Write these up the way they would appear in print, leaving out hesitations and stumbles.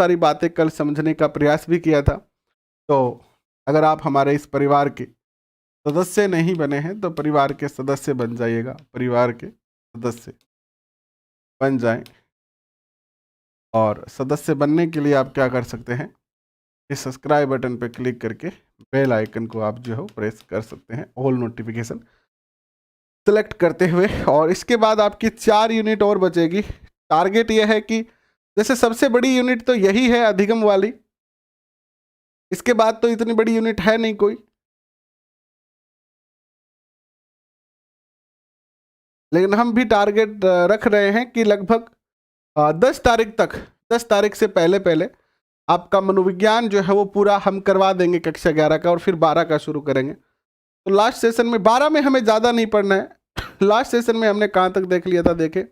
सारी बातें कल समझने का प्रयास भी किया था। तो अगर आप हमारे इस परिवार के सदस्य नहीं बने हैं तो परिवार के सदस्य बन जाइएगा, परिवार के सदस्य बन जाएं। और सदस्य बनने के लिए आप क्या कर सकते हैं, इस सब्सक्राइब बटन पर क्लिक करके बेल आइकन को आप जो है प्रेस कर सकते हैं, ऑल नोटिफिकेशन सेलेक्ट करते हुए। और इसके बाद आपकी 4 यूनिट और बचेगी। टारगेट यह है कि जैसे सबसे बड़ी यूनिट तो यही है अधिगम वाली, इसके बाद तो इतनी बड़ी यूनिट है नहीं कोई, लेकिन हम भी टारगेट रख रहे हैं कि लगभग 10 तारीख तक, 10 तारीख से पहले पहले आपका मनोविज्ञान जो है वो पूरा हम करवा देंगे कक्षा 11 का, और फिर 12 का शुरू करेंगे। तो लास्ट सेशन में 12 में हमें ज़्यादा नहीं पढ़ना है। लास्ट सेशन में हमने कहाँ तक देख लिया था, देखे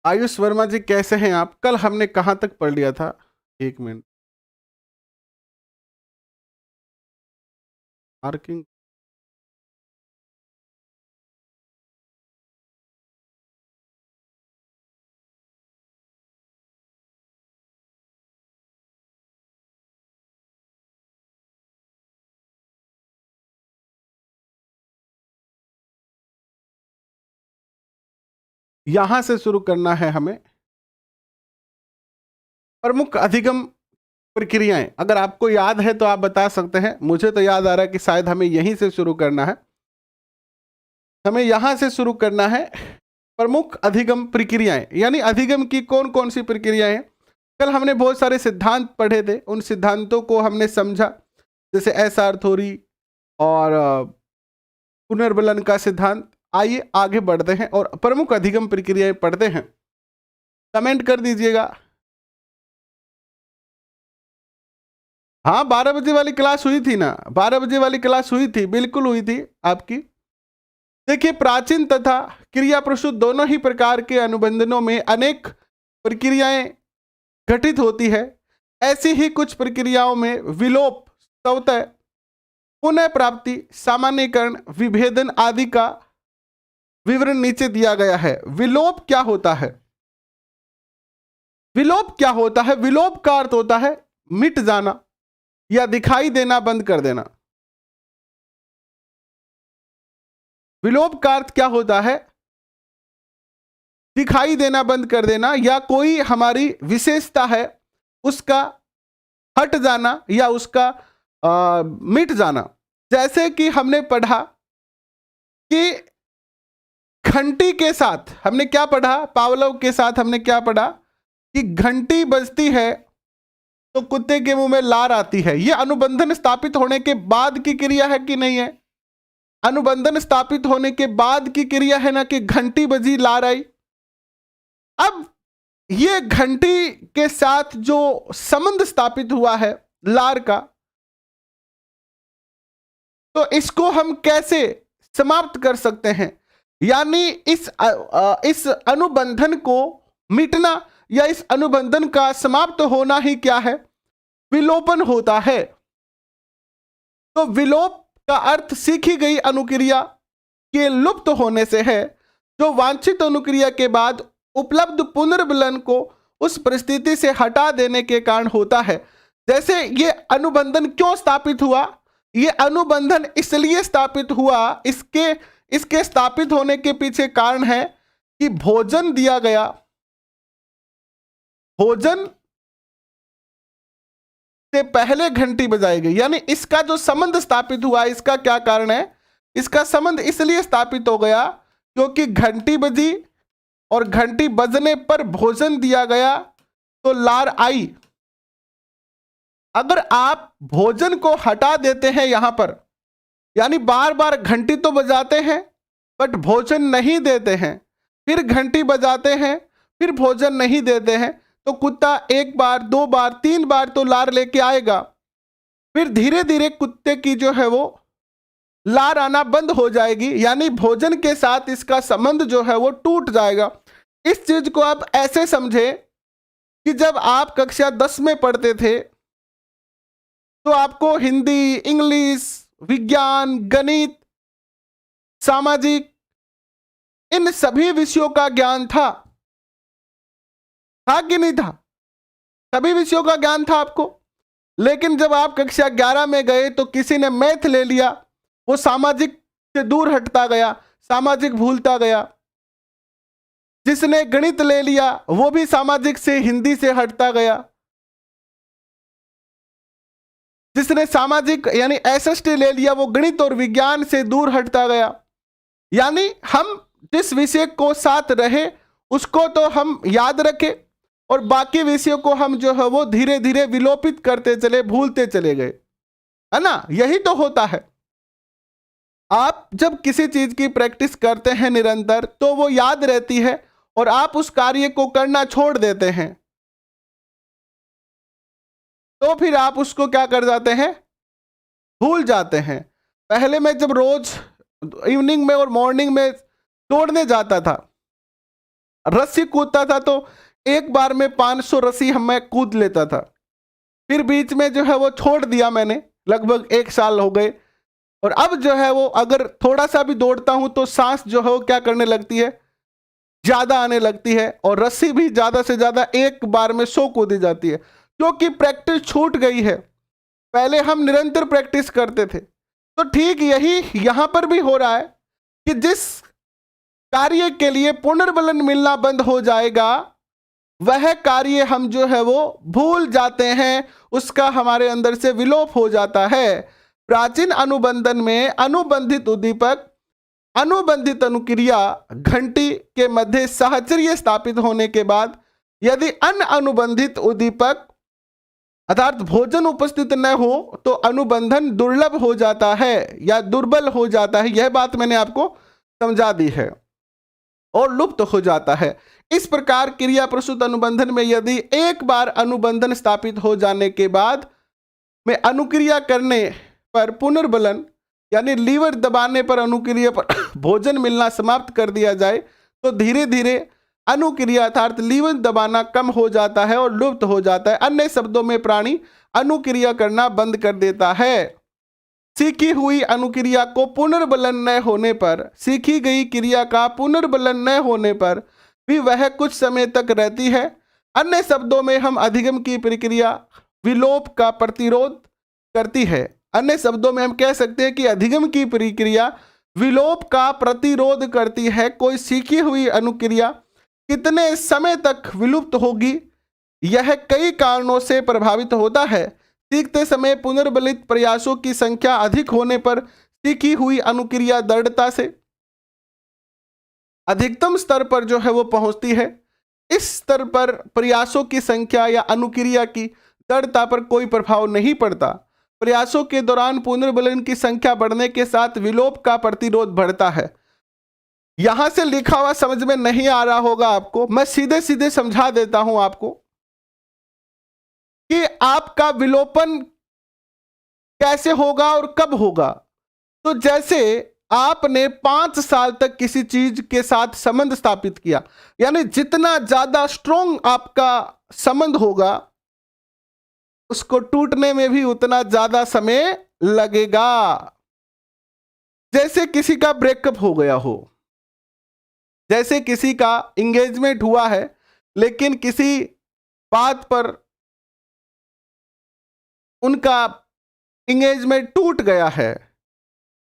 आयुष वर्मा जी कैसे हैं आप? कल हमने कहाँ तक पढ़ लिया था? 1 मिनट, मार्किंग यहां से शुरू करना है हमें। प्रमुख अधिगम प्रक्रियाएं, अगर आपको याद है तो आप बता सकते हैं। मुझे तो याद आ रहा है कि शायद हमें यहीं से शुरू करना है, हमें यहां से शुरू करना है। प्रमुख अधिगम प्रक्रियाएं यानी अधिगम की कौन कौन सी प्रक्रियाएं हैं। कल हमने बहुत सारे सिद्धांत पढ़े थे, उन सिद्धांतों को हमने समझा, जैसे एसआर थ्योरी और पुनर्बलन का सिद्धांत। आइए आगे बढ़ते हैं और प्रमुख अधिगम प्रक्रियाएं पढ़ते हैं। कमेंट कर दीजिएगा। हाँ, 12 बजे वाली क्लास हुई थी ना, 12 बजे वाली क्लास हुई थी, बिल्कुल हुई थी आपकी। देखिए, प्राचीन तथा क्रिया प्रसूत दोनों ही प्रकार के अनुबंधनों में अनेक प्रक्रियाएं घटित होती है। ऐसी ही कुछ प्रक्रियाओं में विलोप, स्वतः, पुनः प्राप्ति, सामान्यीकरण, विभेदन आदि का विवरण नीचे दिया गया है। विलोप क्या होता है? विलोप क्या होता है? विलोप का अर्थ होता है मिट जाना या दिखाई देना बंद कर देना। विलोप का अर्थ क्या होता है? दिखाई देना बंद कर देना, या कोई हमारी विशेषता है उसका हट जाना या उसका मिट जाना। जैसे कि हमने पढ़ा कि घंटी के साथ हमने क्या पढ़ा, पावलोव के साथ हमने क्या पढ़ा कि घंटी बजती है तो कुत्ते के मुंह में लार आती है। यह अनुबंधन स्थापित होने के बाद की क्रिया है कि नहीं है? अनुबंधन स्थापित होने के बाद की क्रिया है ना, कि घंटी बजी लार आई। अब ये घंटी के साथ जो संबंध स्थापित हुआ है लार का, तो इसको हम कैसे समाप्त कर सकते हैं? यानी इस अनुबंधन को मिटना या इस अनुबंधन का समाप्त होना ही क्या है? विलोपन होता है। तो विलोप का अर्थ सीखी गई अनुक्रिया के लुप्त होने से है, जो वांछित अनुक्रिया के बाद उपलब्ध पुनर्बलन को उस परिस्थिति से हटा देने के कारण होता है। जैसे ये अनुबंधन क्यों स्थापित हुआ? ये अनुबंधन इसलिए स्थापित हुआ, इसके स्थापित होने के पीछे कारण है कि भोजन दिया गया, भोजन से पहले घंटी बजाई गई। यानी इसका जो संबंध स्थापित हुआ, इसका क्या कारण है? इसका संबंध इसलिए स्थापित हो गया क्योंकि घंटी बजी और घंटी बजने पर भोजन दिया गया तो लार आई। अगर आप भोजन को हटा देते हैं यहां पर, यानी बार बार घंटी तो बजाते हैं बट भोजन नहीं देते हैं, फिर घंटी बजाते हैं फिर भोजन नहीं देते हैं, तो कुत्ता 1 बार 2 बार 3 बार तो लार लेके आएगा। फिर धीरे धीरे कुत्ते की जो है वो लार आना बंद हो जाएगी, यानी भोजन के साथ इसका संबंध जो है वो टूट जाएगा। इस चीज को आप ऐसे समझे कि जब आप कक्षा 10 में पढ़ते थे तो आपको हिंदी, इंग्लिश, विज्ञान, गणित, सामाजिक, इन सभी विषयों का ज्ञान था कि नहीं था? सभी विषयों का ज्ञान था आपको। लेकिन जब आप कक्षा 11 में गए तो किसी ने मैथ ले लिया, वो सामाजिक से दूर हटता गया, सामाजिक भूलता गया। जिसने गणित ले लिया वो भी सामाजिक से, हिंदी से हटता गया। जिसने सामाजिक यानी एसएसटी ले लिया वो गणित और विज्ञान से दूर हटता गया। यानी हम जिस विषय को साथ रहे उसको तो हम याद रखें और बाकी विषयों को हम जो है वो धीरे धीरे विलोपित करते चले, भूलते चले गए, है ना? यही तो होता है। आप जब किसी चीज की प्रैक्टिस करते हैं निरंतर तो वो याद रहती है और आप उस कार्य को करना छोड़ देते हैं तो फिर आप उसको क्या कर जाते हैं? भूल जाते हैं। पहले मैं जब रोज इवनिंग में और मॉर्निंग में दौड़ने जाता था, रस्सी कूदता था, तो एक बार में 500 रस्सी मैं कूद लेता था। फिर बीच में जो है वो छोड़ दिया मैंने, लगभग 1 साल हो गए। और अब जो है वो अगर थोड़ा सा भी दौड़ता हूं तो सांस जो है वो क्या करने लगती है? ज्यादा आने लगती है और रस्सी भी ज्यादा से ज्यादा एक बार में 100 कूदी जाती है, क्योंकि प्रैक्टिस छूट गई है। पहले हम निरंतर प्रैक्टिस करते थे। तो ठीक यही यहां पर भी हो रहा है कि जिस कार्य के लिए पुनर्बलन मिलना बंद हो जाएगा वह कार्य हम जो है वो भूल जाते हैं, उसका हमारे अंदर से विलोप हो जाता है। प्राचीन अनुबंधन में अनुबंधित उद्दीपक, अनुबंधित अनुक्रिया घंटी के मध्य साहचर्य स्थापित होने के बाद यदि अन्य अनुबंधित उद्दीपक अर्थात भोजन उपस्थित न हो तो अनुबंधन दुर्लभ हो जाता है या दुर्बल हो जाता है। यह बात मैंने आपको समझा दी है, और लुप्त हो जाता है। इस प्रकार क्रिया प्रसूत अनुबंधन में यदि एक बार अनुबंधन स्थापित हो जाने के बाद में अनुक्रिया करने पर पुनर्बलन यानी लीवर दबाने पर अनुक्रिया पर भोजन मिलना समाप्त कर दिया जाए तो धीरे धीरे अनुक्रिया अर्थात लीवर दबाना कम हो जाता है और लुप्त हो जाता है। अन्य शब्दों में प्राणी अनुक्रिया करना बंद कर देता है। सीखी हुई अनुक्रिया को पुनर्बलन न होने पर, सीखी गई क्रिया का पुनर्बलन न होने पर भी वह कुछ समय तक रहती है। अन्य शब्दों में हम अधिगम की प्रक्रिया विलोप का प्रतिरोध करती है। अन्य शब्दों में हम कह सकते हैं कि अधिगम की प्रक्रिया विलोप का प्रतिरोध करती है। कोई सीखी हुई अनुक्रिया कितने समय तक विलुप्त होगी यह कई कारणों से प्रभावित होता है। सीखते समय पुनर्बलित प्रयासों की संख्या अधिक होने पर सीखी हुई अनुक्रिया दृढ़ता से अधिकतम स्तर पर जो है वो पहुंचती है। इस स्तर पर प्रयासों की संख्या या अनुक्रिया की दृढ़ता पर कोई प्रभाव नहीं पड़ता। प्रयासों के दौरान पुनर्बलन की संख्या बढ़ने के साथ विलोप का प्रतिरोध बढ़ता है। यहां से लिखा हुआ समझ में नहीं आ रहा होगा आपको, मैं सीधे सीधे समझा देता हूं आपको कि आपका विलोपन कैसे होगा और कब होगा। तो जैसे आपने 5 साल तक किसी चीज के साथ संबंध स्थापित किया, यानी जितना ज्यादा स्ट्रोंग आपका संबंध होगा उसको टूटने में भी उतना ज्यादा समय लगेगा। जैसे किसी का ब्रेकअप हो गया हो, जैसे किसी का एंगेजमेंट हुआ है लेकिन किसी बात पर उनका एंगेजमेंट टूट गया है,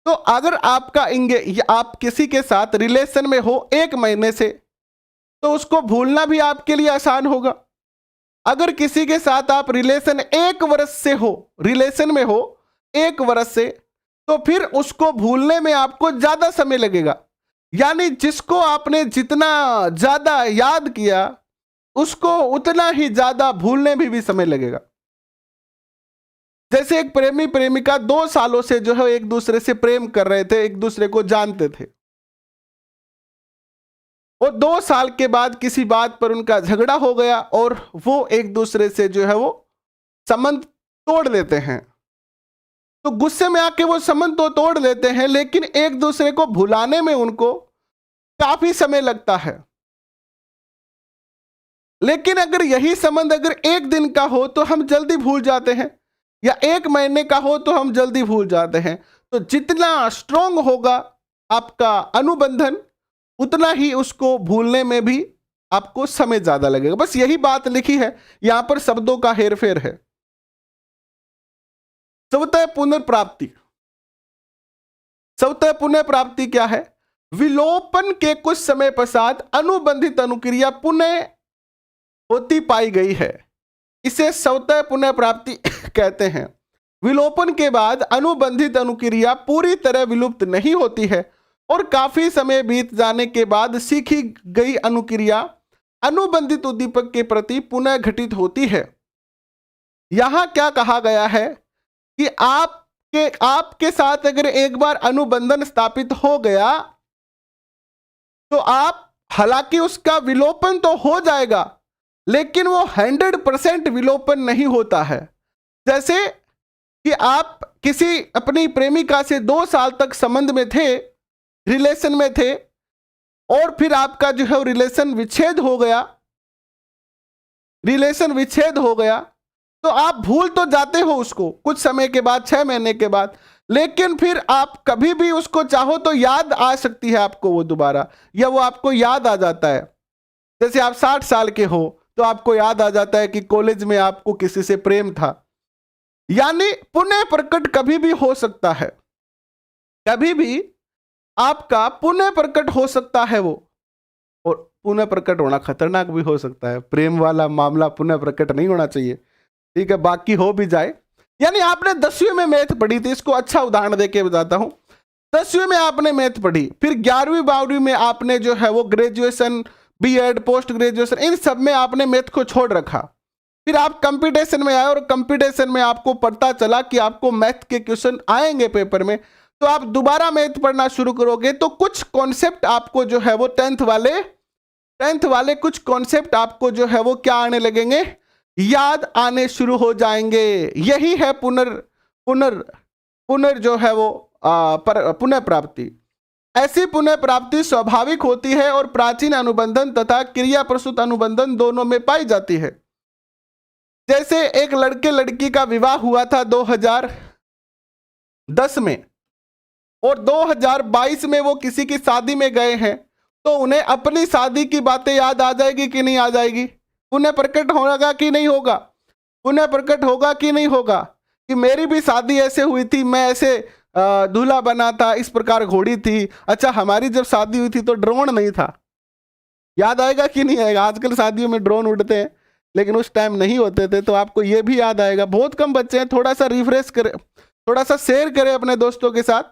तो अगर आपका आप किसी के साथ रिलेशन में हो 1 महीने से तो उसको भूलना भी आपके लिए आसान होगा। अगर किसी के साथ आप रिलेशन 1 वर्ष से हो, रिलेशन में हो 1 वर्ष से, तो फिर उसको भूलने में आपको ज्यादा समय लगेगा। यानी जिसको आपने जितना ज्यादा याद किया उसको उतना ही ज्यादा भूलने में भी समय लगेगा। जैसे एक प्रेमी प्रेमिका 2 सालों से जो है एक दूसरे से प्रेम कर रहे थे, एक दूसरे को जानते थे, और 2 साल के बाद किसी बात पर उनका झगड़ा हो गया और वो एक दूसरे से जो है वो संबंध तोड़ देते हैं। तो गुस्से में आके वो संबंध तो तोड़ लेते हैं, लेकिन एक दूसरे को भुलाने में उनको काफी समय लगता है। लेकिन अगर यही संबंध अगर एक दिन का हो तो हम जल्दी भूल जाते हैं, या एक महीने का हो तो हम जल्दी भूल जाते हैं। तो जितना स्ट्रोंग होगा आपका अनुबंधन, उतना ही उसको भूलने में भी आपको समय ज्यादा लगेगा। बस यही बात लिखी है, यहां पर शब्दों का हेरफेर है। स्वतः पुनर्प्राप्ति। स्वतः पुनर्प्राप्ति क्या है? विलोपन के कुछ समय पश्चात अनुबंधित अनुक्रिया पुनः होती पाई गई है, इसे स्वतः पुनर्प्राप्ति कहते हैं। विलोपन के बाद अनुबंधित अनुक्रिया पूरी तरह विलुप्त नहीं होती है और काफी समय बीत जाने के बाद सीखी गई अनुक्रिया अनुबंधित उद्दीपक के प्रति पुनः घटित होती है। यहां क्या कहा गया है कि आपके साथ अगर एक बार अनुबंधन स्थापित हो गया तो आप, हालांकि उसका विलोपन तो हो जाएगा, लेकिन वो 100% विलोपन नहीं होता है। जैसे कि आप किसी अपनी प्रेमिका से 2 साल तक संबंध में थे, रिलेशन में थे, और फिर आपका जो है रिलेशन विच्छेद हो गया, तो आप भूल तो जाते हो उसको कुछ समय के बाद, 6 महीने के बाद, लेकिन फिर आप कभी भी उसको चाहो तो याद आ सकती है आपको वो दोबारा, या वो आपको याद आ जाता है। जैसे आप 60 साल के हो तो आपको याद आ जाता है कि कॉलेज में आपको किसी से प्रेम था। यानी पुनः प्रकट कभी भी हो सकता है, कभी भी आपका पुनः प्रकट हो सकता है वो, और पुनः प्रकट होना खतरनाक भी हो सकता है। प्रेम वाला मामला पुनः प्रकट नहीं होना चाहिए, ठीक है, बाकी हो भी जाए। यानी आपने 10वीं में मैथ पढ़ी थी, इसको अच्छा उदाहरण देके बताता हूं। 10वीं में आपने मैथ पढ़ी, फिर 11वीं 12वीं में आपने जो है वो ग्रेजुएशन, बीएड, पोस्ट ग्रेजुएशन, इन सब में आपने मैथ को छोड़ रखा। फिर आप कंप्यूटेशन में आए और कंप्यूटेशन में आपको पता चला कि आपको मैथ के क्वेश्चन आएंगे पेपर में, तो आप दोबारा मैथ पढ़ना शुरू करोगे तो कुछ कॉन्सेप्ट आपको जो है वो 10th वाले कुछ कॉन्सेप्ट आपको जो है वो क्या आने लगेंगे, याद आने शुरू हो जाएंगे। यही है पुनर जो है वो पुनः प्राप्ति। ऐसी पुनः प्राप्ति स्वाभाविक होती है और प्राचीन अनुबंधन तथा क्रिया प्रसूत अनुबंधन दोनों में पाई जाती है। जैसे एक लड़के लड़की का विवाह हुआ था 2010 में, और 2022 में वो किसी की शादी में गए हैं, तो उन्हें अपनी शादी की बातें याद आ जाएगी कि नहीं आ जाएगी? पुनः प्रकट होगा कि नहीं होगा? पुनः प्रकट होगा कि नहीं होगा कि मेरी भी शादी ऐसे हुई थी, मैं ऐसे दूल्हा बना था, इस प्रकार घोड़ी थी, अच्छा हमारी जब शादी हुई थी तो ड्रोन नहीं था। याद आएगा कि नहीं आएगा? आजकल शादियों में ड्रोन उड़ते हैं, लेकिन उस टाइम नहीं होते थे, तो आपको ये भी याद आएगा। बहुत कम बच्चे हैं, थोड़ा सा रिफ्रेश करें, थोड़ा सा शेयर करें अपने दोस्तों के साथ।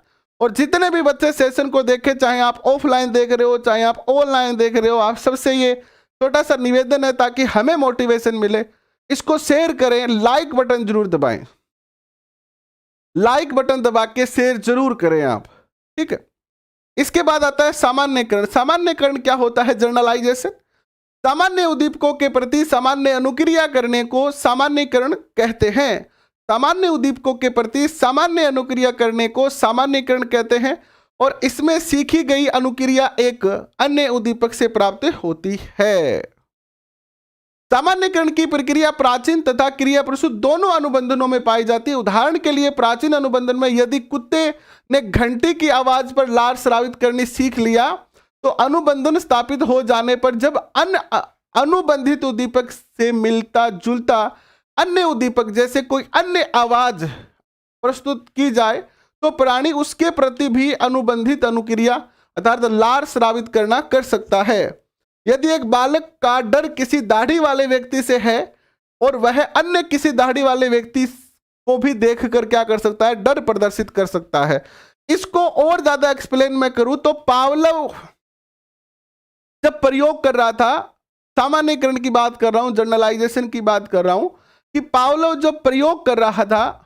और जितने भी बच्चे सेशन को देखें, चाहे आप ऑफलाइन देख रहे हो चाहे आप ऑनलाइन देख रहे हो, आप सबसे ये छोटा सा निवेदन है ताकि हमें मोटिवेशन मिले, इसको शेयर करें, लाइक बटन जरूर दबाएं, लाइक बटन दबा के शेयर जरूर करें आप, ठीक है। इसके बाद आता है सामान्यकरण। सामान्यकरण क्या होता है? जनरलाइजेशन। सामान्य उद्दीपकों के प्रति सामान्य अनुक्रिया करने को सामान्यकरण कहते हैं। सामान्य उद्दीपकों के प्रति सामान्य अनुक्रिया करने को सामान्यकरण कहते हैं, और इसमें सीखी गई अनुक्रिया एक अन्य उद्दीपक से प्राप्त होती है। सामान्यकरण की प्रक्रिया प्राचीन तथा क्रिया प्रसूत दोनों अनुबंधनों में पाई जाती है। उदाहरण के लिए प्राचीन अनुबंधन में यदि कुत्ते ने घंटी की आवाज पर लार स्रावित करनी सीख लिया, तो अनुबंधन स्थापित हो जाने पर जब अनुबंधित उद्दीपक से मिलता जुलता अन्य उद्दीपक जैसे कोई अन्य आवाज प्रस्तुत की जाए, तो प्राणी उसके प्रति भी अनुबंधित अनुक्रिया अर्थात लार स्रावित करना कर सकता है। यदि एक बालक का डर किसी दाढ़ी वाले व्यक्ति से है और वह अन्य किसी दाढ़ी वाले व्यक्ति को भी देखकर क्या कर सकता है? डर प्रदर्शित कर सकता है। इसको और ज्यादा एक्सप्लेन मैं करूं तो पावलोव जब प्रयोग कर रहा था, सामान्यकरण की बात कर रहा हूं, जनरलाइजेशन की बात कर रहा हूं, कि पावलोव जब प्रयोग कर रहा था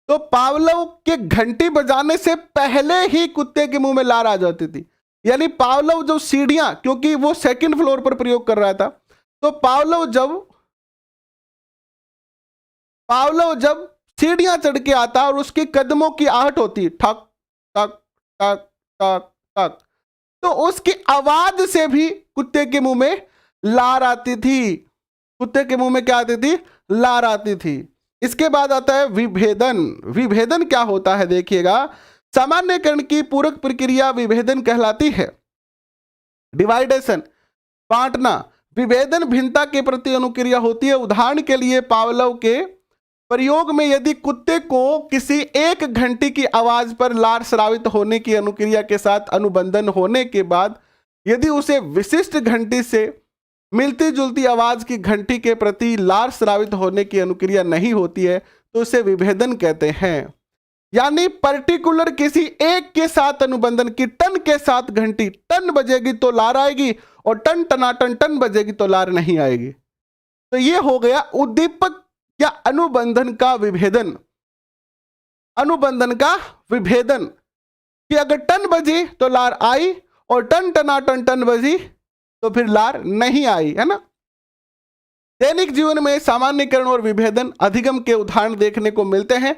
तो पावलोव के घंटी बजाने से पहले ही कुत्ते के मुंह में लार आ जाती थी। यानी पावलोव जब सीढ़ियां, क्योंकि वो सेकंड फ्लोर पर प्रयोग कर रहा था, तो पावलोव जब सीढ़ियां चढ़ के आता और उसके कदमों की आहट होती, ठक ठक ठक ठक ठक, तो उसकी आवाज से भी कुत्ते के मुंह में लार आती थी। कुत्ते के मुंह में क्या आती थी? लार आती थी। इसके बाद आता है विभेदन। विभेदन क्या होता है देखिएगा, सामान्यकरण की पूरक प्रक्रिया विभेदन कहलाती है। डिवाइडेशन, बांटना। विभेदन भिन्नता के प्रति अनुक्रिया होती है। उदाहरण के लिए पावलोव के प्रयोग में यदि कुत्ते को किसी एक घंटी की आवाज पर लार स्रावित होने की अनुक्रिया के साथ अनुबंधन होने के बाद यदि उसे विशिष्ट घंटी से मिलती जुलती आवाज की घंटी के प्रति लार स्रावित होने की अनुक्रिया नहीं होती है तो उसे विभेदन कहते हैं। यानी पर्टिकुलर किसी एक के साथ अनुबंधन की, टन के साथ घंटी टन बजेगी तो लार आएगी और टन टनाटन टन बजेगी तो लार नहीं आएगी। तो ये हो गया उद्दीपक या अनुबंधन का विभेदन। अनुबंधन का विभेदन कि अगर टन बजी तो लार आई और टन टनाटन टन बजी तो फिर लार नहीं आई, है ना। दैनिक जीवन में सामान्यकरण और विभेदन अधिगम के उदाहरण देखने को मिलते हैं।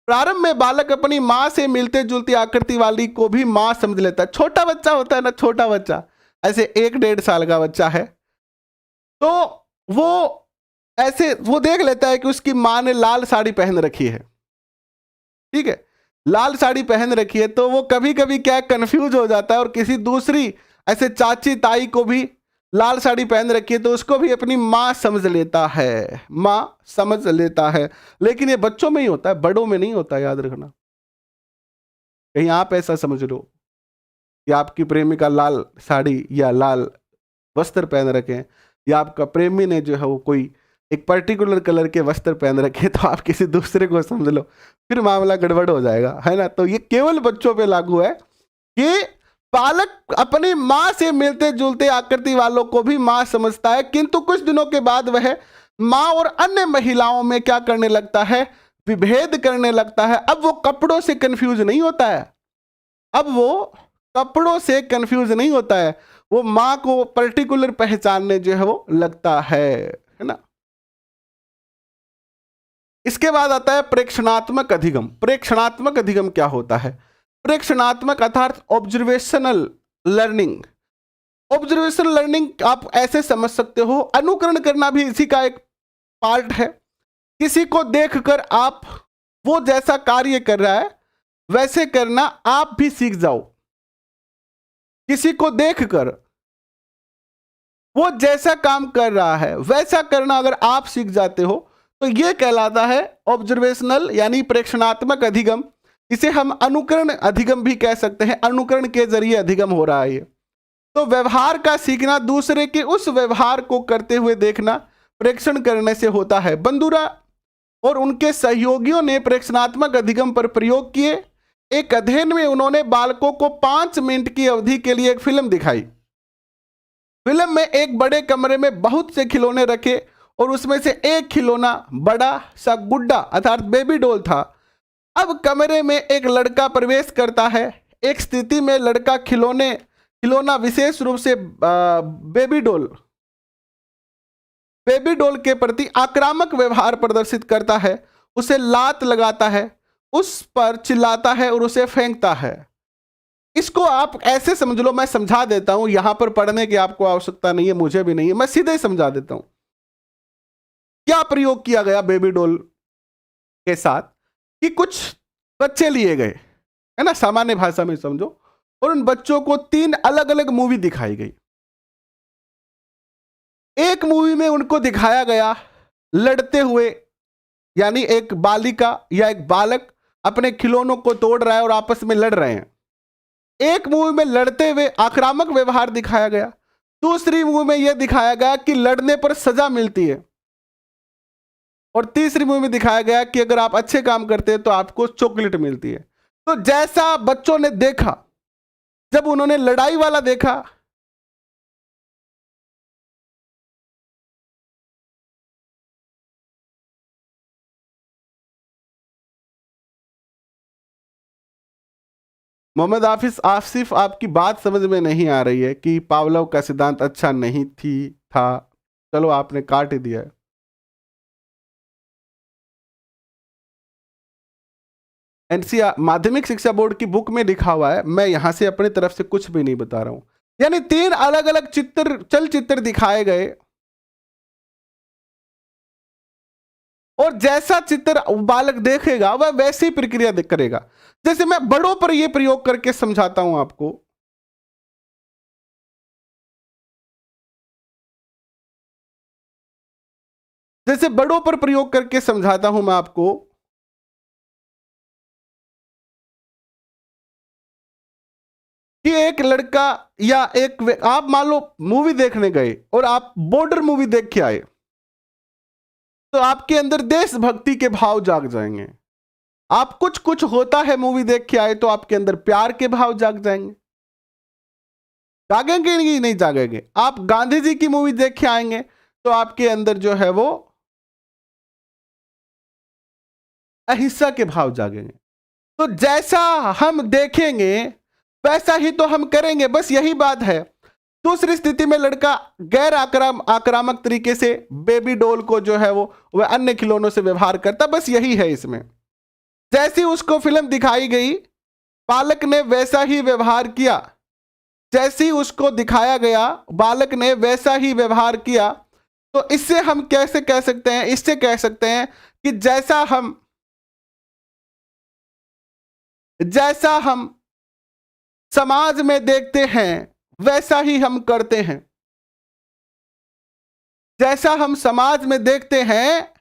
प्रारंभ में बालक अपनी मां से मिलते जुलती आकृति वाली को भी मां समझ लेता है। छोटा बच्चा होता है ना, छोटा बच्चा, ऐसे 1-1.5 साल का बच्चा है तो वो ऐसे वो देख लेता है कि उसकी मां ने लाल साड़ी पहन रखी है, ठीक है, लाल साड़ी पहन रखी है, तो वो कभी कभी क्या कंफ्यूज हो जाता है और किसी दूसरी ऐसे चाची ताई को भी लाल साड़ी पहन रखी है तो उसको भी अपनी मां समझ लेता है, मां समझ लेता है। लेकिन ये बच्चों में ही होता है, बड़ों में नहीं होता, याद रखना। कहीं आप ऐसा समझ लो कि आपकी प्रेमिका लाल साड़ी या लाल वस्त्र पहन रखे या आपका प्रेमी ने जो है वो कोई एक पर्टिकुलर कलर के वस्त्र पहन रखे तो आप किसी दूसरे को समझ लो, फिर मामला गड़बड़ हो जाएगा, है ना। तो ये केवल बच्चों पे लागू है कि बालक अपनी मां से मिलते जुलते आकृति वालों को भी मां समझता है, किंतु कुछ दिनों के बाद वह मां और अन्य महिलाओं में क्या करने लगता है? विभेद करने लगता है। अब वो कपड़ों से कंफ्यूज नहीं होता है, अब वो कपड़ों से कंफ्यूज नहीं होता है, वो मां को पर्टिकुलर पहचानने जो है वो लगता है ना। इसके बाद आता है प्रेक्षणात्मक अधिगम। प्रेक्षणात्मक अधिगम क्या होता है? प्रेक्षणात्मक अर्थात ऑब्जर्वेशनल लर्निंग। ऑब्जर्वेशनल लर्निंग आप ऐसे समझ सकते हो, अनुकरण करना भी इसी का एक पार्ट है। किसी को देखकर आप वो जैसा कार्य कर रहा है वैसे करना आप भी सीख जाओ। किसी को देखकर वो जैसा काम कर रहा है वैसा करना अगर आप सीख जाते हो तो यह कहलाता है ऑब्जर्वेशनल यानी प्रेक्षणात्मक अधिगम। इसे हम अनुकरण अधिगम भी कह सकते हैं, अनुकरण के जरिए अधिगम हो रहा है ये। तो व्यवहार का सीखना दूसरे के उस व्यवहार को करते हुए देखना प्रेक्षण करने से होता है। बंदूरा और उनके सहयोगियों ने प्रेक्षणात्मक अधिगम पर प्रयोग किए। एक अध्ययन में उन्होंने बालकों को 5 मिनट की अवधि के लिए एक फिल्म दिखाई। फिल्म में एक बड़े कमरे में बहुत से खिलौने रखे और उसमें से एक खिलौना बड़ा सा गुड्डा अर्थात बेबी डॉल था। अब कमरे में एक लड़का प्रवेश करता है। एक स्थिति में लड़का खिलौना विशेष रूप से बेबी डॉल के प्रति आक्रामक व्यवहार प्रदर्शित करता है, उसे लात लगाता है, उस पर चिल्लाता है और उसे फेंकता है। इसको आप ऐसे समझ लो, मैं समझा देता हूं, यहां पर पढ़ने की आपको आवश्यकता नहीं है, मुझे भी नहीं है, मैं सीधे ही समझा देता हूं। क्या प्रयोग किया गया बेबी डॉल के साथ कि कुछ बच्चे लिए गए, है ना, सामान्य भाषा में समझो, और उन बच्चों को 3 अलग अलग मूवी दिखाई गई। एक मूवी में उनको दिखाया गया लड़ते हुए, यानी एक बालिका या एक बालक अपने खिलौनों को तोड़ रहा है और आपस में लड़ रहे हैं। एक मूवी में लड़ते हुए आक्रामक व्यवहार दिखाया गया, दूसरी मूवी में यह दिखाया गया कि लड़ने पर सजा मिलती है, और तीसरी मूवी में दिखाया गया कि अगर आप अच्छे काम करते हैं तो आपको चॉकलेट मिलती है। तो जैसा बच्चों ने देखा, जब उन्होंने लड़ाई वाला देखा, मोहम्मद हाफिज आसिफ, आपकी बात समझ में नहीं आ रही है कि पावलोव का सिद्धांत अच्छा नहीं था। चलो आपने काट ही दिया है। एनसीआर माध्यमिक शिक्षा बोर्ड की बुक में लिखा हुआ है, मैं यहां से अपनी तरफ से कुछ भी नहीं बता रहा हूं। यानी 3 अलग अलग चलचित्र दिखाए गए और जैसा चित्र बालक देखेगा वह वैसी प्रक्रिया करेगा। जैसे मैं बड़ों पर यह प्रयोग करके समझाता हूं आपको। जैसे बड़ों पर प्रयोग करके समझाता हूं मैं आपको कि एक लड़का या आप मान लो मूवी देखने गए और आप बॉर्डर मूवी देख के आए, तो आपके अंदर देशभक्ति के भाव जाग जाएंगे। आप कुछ कुछ होता है मूवी देख के आए तो आपके अंदर प्यार के भाव जाग जाएंगे। जागेंगे कि नहीं जागेंगे? आप गांधी जी की मूवी देख के आएंगे तो आपके अंदर जो है वो अहिंसा के भाव जागेंगे। तो जैसा हम देखेंगे वैसा ही तो हम करेंगे, बस यही बात है। दूसरी स्थिति में लड़का गैर आक्रामक तरीके से बेबी डॉल को जो है वो वह अन्य खिलौनों से व्यवहार करता, बस यही है इसमें। जैसी उसको फिल्म दिखाई गई बालक ने वैसा ही व्यवहार किया, जैसी उसको दिखाया गया बालक ने वैसा ही व्यवहार किया। तो इससे हम कैसे कह सकते हैं? इससे कह सकते हैं कि जैसा हम समाज में देखते हैं वैसा ही हम करते हैं। जैसा हम समाज में देखते हैं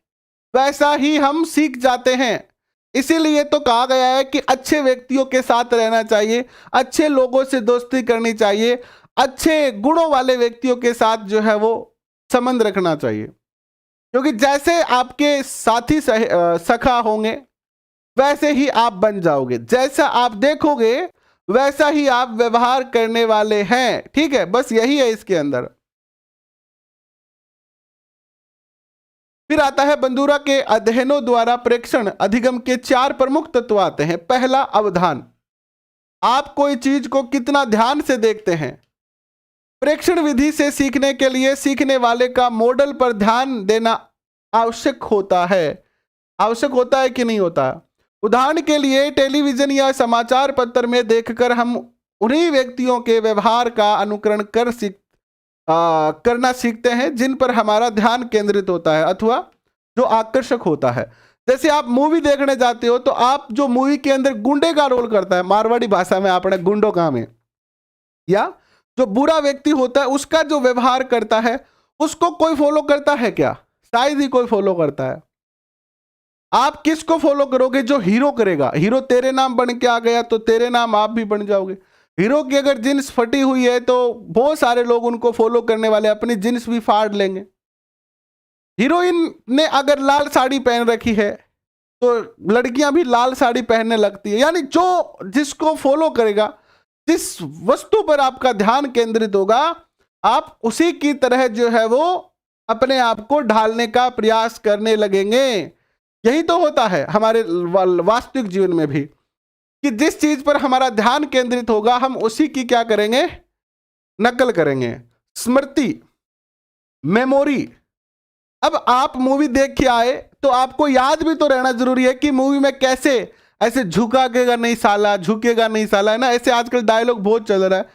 वैसा ही हम सीख जाते हैं। इसीलिए तो कहा गया है कि अच्छे व्यक्तियों के साथ रहना चाहिए, अच्छे लोगों से दोस्ती करनी चाहिए, अच्छे गुणों वाले व्यक्तियों के साथ जो है वो संबंध रखना चाहिए। क्योंकि जैसे आपके साथी सखा होंगे वैसे ही आप बन जाओगे, जैसा आप देखोगे वैसा ही आप व्यवहार करने वाले हैं। ठीक है, बस यही है इसके अंदर। फिर आता है बंदूरा के अध्ययनों द्वारा प्रेक्षण अधिगम के 4 प्रमुख तत्व आते हैं। पहला, अवधान। आप कोई चीज को कितना ध्यान से देखते हैं। प्रेक्षण विधि से सीखने के लिए सीखने वाले का मॉडल पर ध्यान देना आवश्यक होता है। आवश्यक होता है कि नहीं होता? उदाहरण के लिए टेलीविजन या समाचार पत्र में देखकर हम उन्हीं व्यक्तियों के व्यवहार का अनुकरण करना सीखते हैं जिन पर हमारा ध्यान केंद्रित होता है अथवा जो आकर्षक होता है। जैसे आप मूवी देखने जाते हो तो आप जो मूवी के अंदर गुंडे का रोल करता है, मारवाड़ी भाषा में आपने गुंडो का में, या जो बुरा व्यक्ति होता है उसका जो व्यवहार करता है उसको कोई फॉलो करता है क्या? शायद ही कोई फॉलो करता है। आप किसको फॉलो करोगे? जो हीरो करेगा। हीरो तेरे नाम बन के आ गया तो तेरे नाम आप भी बन जाओगे। हीरो की अगर जींस फटी हुई है तो बहुत सारे लोग उनको फॉलो करने वाले अपनी जींस भी फाड़ लेंगे। हीरोइन ने अगर लाल साड़ी पहन रखी है तो लड़कियां भी लाल साड़ी पहनने लगती है। यानी जो जिसको फॉलो करेगा, जिस वस्तु पर आपका ध्यान केंद्रित होगा, आप उसी की तरह जो है वो अपने आप को ढालने का प्रयास करने लगेंगे। यही तो होता है हमारे वास्तविक जीवन में भी कि जिस चीज पर हमारा ध्यान केंद्रित होगा हम उसी की क्या करेंगे? नकल करेंगे। स्मृति, मेमोरी। अब आप मूवी देख के आए तो आपको याद भी तो रहना जरूरी है कि मूवी में कैसे ऐसे झुकेगा नहीं साला, झुकेगा नहीं साला, है ना? ऐसे आजकल डायलॉग बहुत चल रहा है,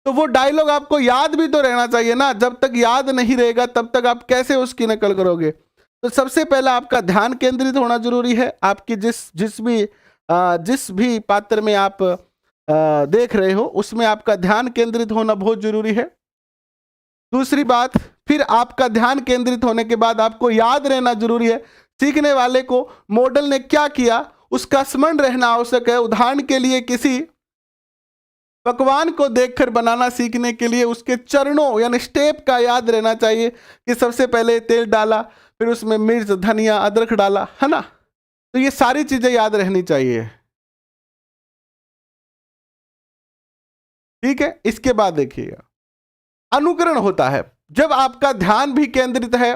तो वो डायलॉग आपको याद भी तो रहना चाहिए ना। जब तक याद नहीं रहेगा तब तक आप कैसे उसकी नकल करोगे? तो सबसे पहला आपका ध्यान केंद्रित होना जरूरी है। आपकी जिस भी पात्र में आप देख रहे हो उसमें आपका ध्यान केंद्रित होना बहुत जरूरी है। दूसरी बात, फिर आपका ध्यान केंद्रित होने के बाद आपको याद रहना जरूरी है। सीखने वाले को मॉडल ने क्या किया उसका स्मरण रहना आवश्यक है। उदाहरण के लिए किसी पकवान को देखकर बनाना सीखने के लिए उसके चरणों यानी स्टेप का याद रहना चाहिए कि सबसे पहले तेल डाला, फिर उसमें मिर्च, धनिया, अदरक डाला, है ना? तो ये सारी चीजें याद रहनी चाहिए। ठीक है, इसके बाद देखिएगा अनुकरण होता है। जब आपका ध्यान भी केंद्रित है,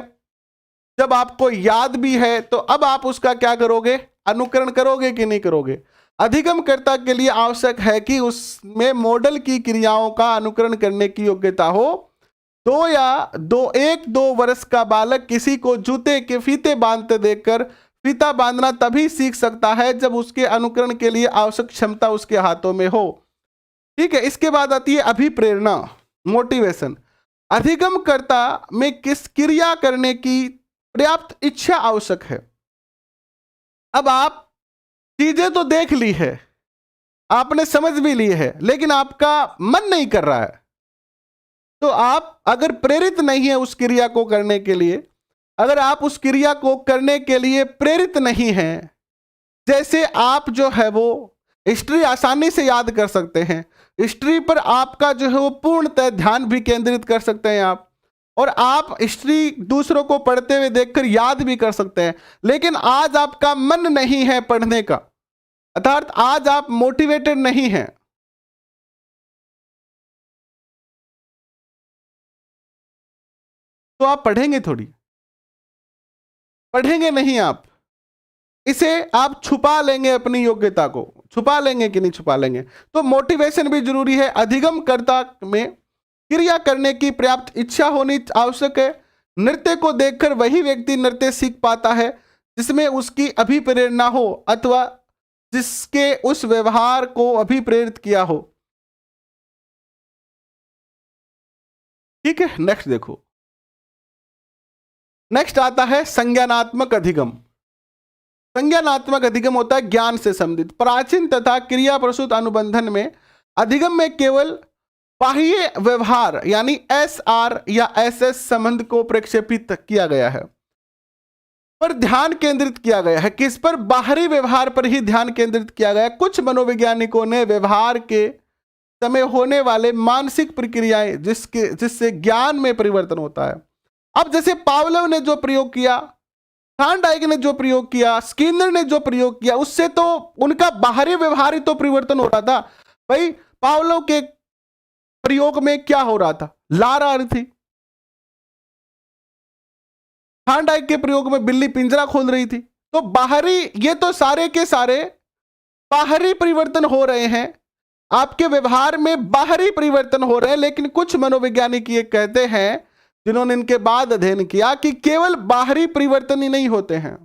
जब आपको याद भी है, तो अब आप उसका क्या करोगे? अनुकरण करोगे कि नहीं करोगे? अधिगमकर्ता के लिए आवश्यक है कि उसमें मॉडल की क्रियाओं का अनुकरण करने की योग्यता हो। 1-2 वर्ष का बालक किसी को जूते के फीते बांधते देखकर फीता बांधना तभी सीख सकता है जब उसके अनुकरण के लिए आवश्यक क्षमता उसके हाथों में हो। ठीक है, इसके बाद आती है अभिप्रेरणा, मोटिवेशन। अधिगमकर्ता में किस क्रिया करने की पर्याप्त इच्छा आवश्यक है। अब आप चीजें तो देख ली है, आपने समझ भी ली है, लेकिन आपका मन नहीं कर रहा है। तो आप अगर प्रेरित नहीं है उस क्रिया को करने के लिए, अगर आप उस क्रिया को करने के लिए प्रेरित नहीं हैं, जैसे आप जो है वो हिस्ट्री आसानी से याद कर सकते हैं, हिस्ट्री पर आपका जो है वो पूर्णतः ध्यान भी केंद्रित कर सकते हैं आप, और आप हिस्ट्री दूसरों को पढ़ते हुए देखकर याद भी कर सकते हैं, लेकिन आज आपका मन नहीं है पढ़ने का, अर्थात आज आप मोटिवेटेड नहीं हैं, तो आप पढ़ेंगे थोड़ी, पढ़ेंगे नहीं आप, इसे आप छुपा लेंगे, अपनी योग्यता को छुपा लेंगे कि नहीं छुपा लेंगे। तो मोटिवेशन भी जरूरी है। अधिगमकर्ता में क्रिया करने की पर्याप्त इच्छा होनी आवश्यक है। नृत्य को देखकर वही व्यक्ति नृत्य सीख पाता है जिसमें उसकी अभिप्रेरणा हो अथवा जिसके उस व्यवहार को अभिप्रेरित किया हो। ठीक है, नेक्स्ट देखो, नेक्स्ट आता है संज्ञानात्मक अधिगम। संज्ञानात्मक अधिगम होता है ज्ञान से संबंधित। प्राचीन तथा क्रिया प्रसूत अनुबंधन में अधिगम में केवल बाह्य व्यवहार यानी एसआर या एसएस संबंध को प्रक्षेपित किया गया है, पर ध्यान केंद्रित किया गया है। किस पर? बाहरी व्यवहार पर ही ध्यान केंद्रित किया गया है। कुछ मनोवैज्ञानिकों ने व्यवहार के समय होने वाले मानसिक प्रक्रियाएं जिससे ज्ञान में परिवर्तन होता है। अब जैसे पावलोव ने जो प्रयोग किया, थॉर्नडाइक ने जो प्रयोग किया, स्किनर ने जो प्रयोग किया, उससे तो उनका बाहरी व्यवहार ही तो परिवर्तन हो रहा था। भाई पावलोव के प्रयोग में क्या हो रहा था? लार आ रही थी। थॉर्नडाइक के प्रयोग में बिल्ली पिंजरा खोल रही थी। तो बाहरी, ये तो सारे के सारे बाहरी परिवर्तन हो रहे हैं, आपके व्यवहार में बाहरी परिवर्तन हो रहे हैं। लेकिन कुछ मनोवैज्ञानिक ये कहते हैं जिन्होंने इनके बाद अध्ययन किया कि केवल बाहरी परिवर्तन ही नहीं होते हैं,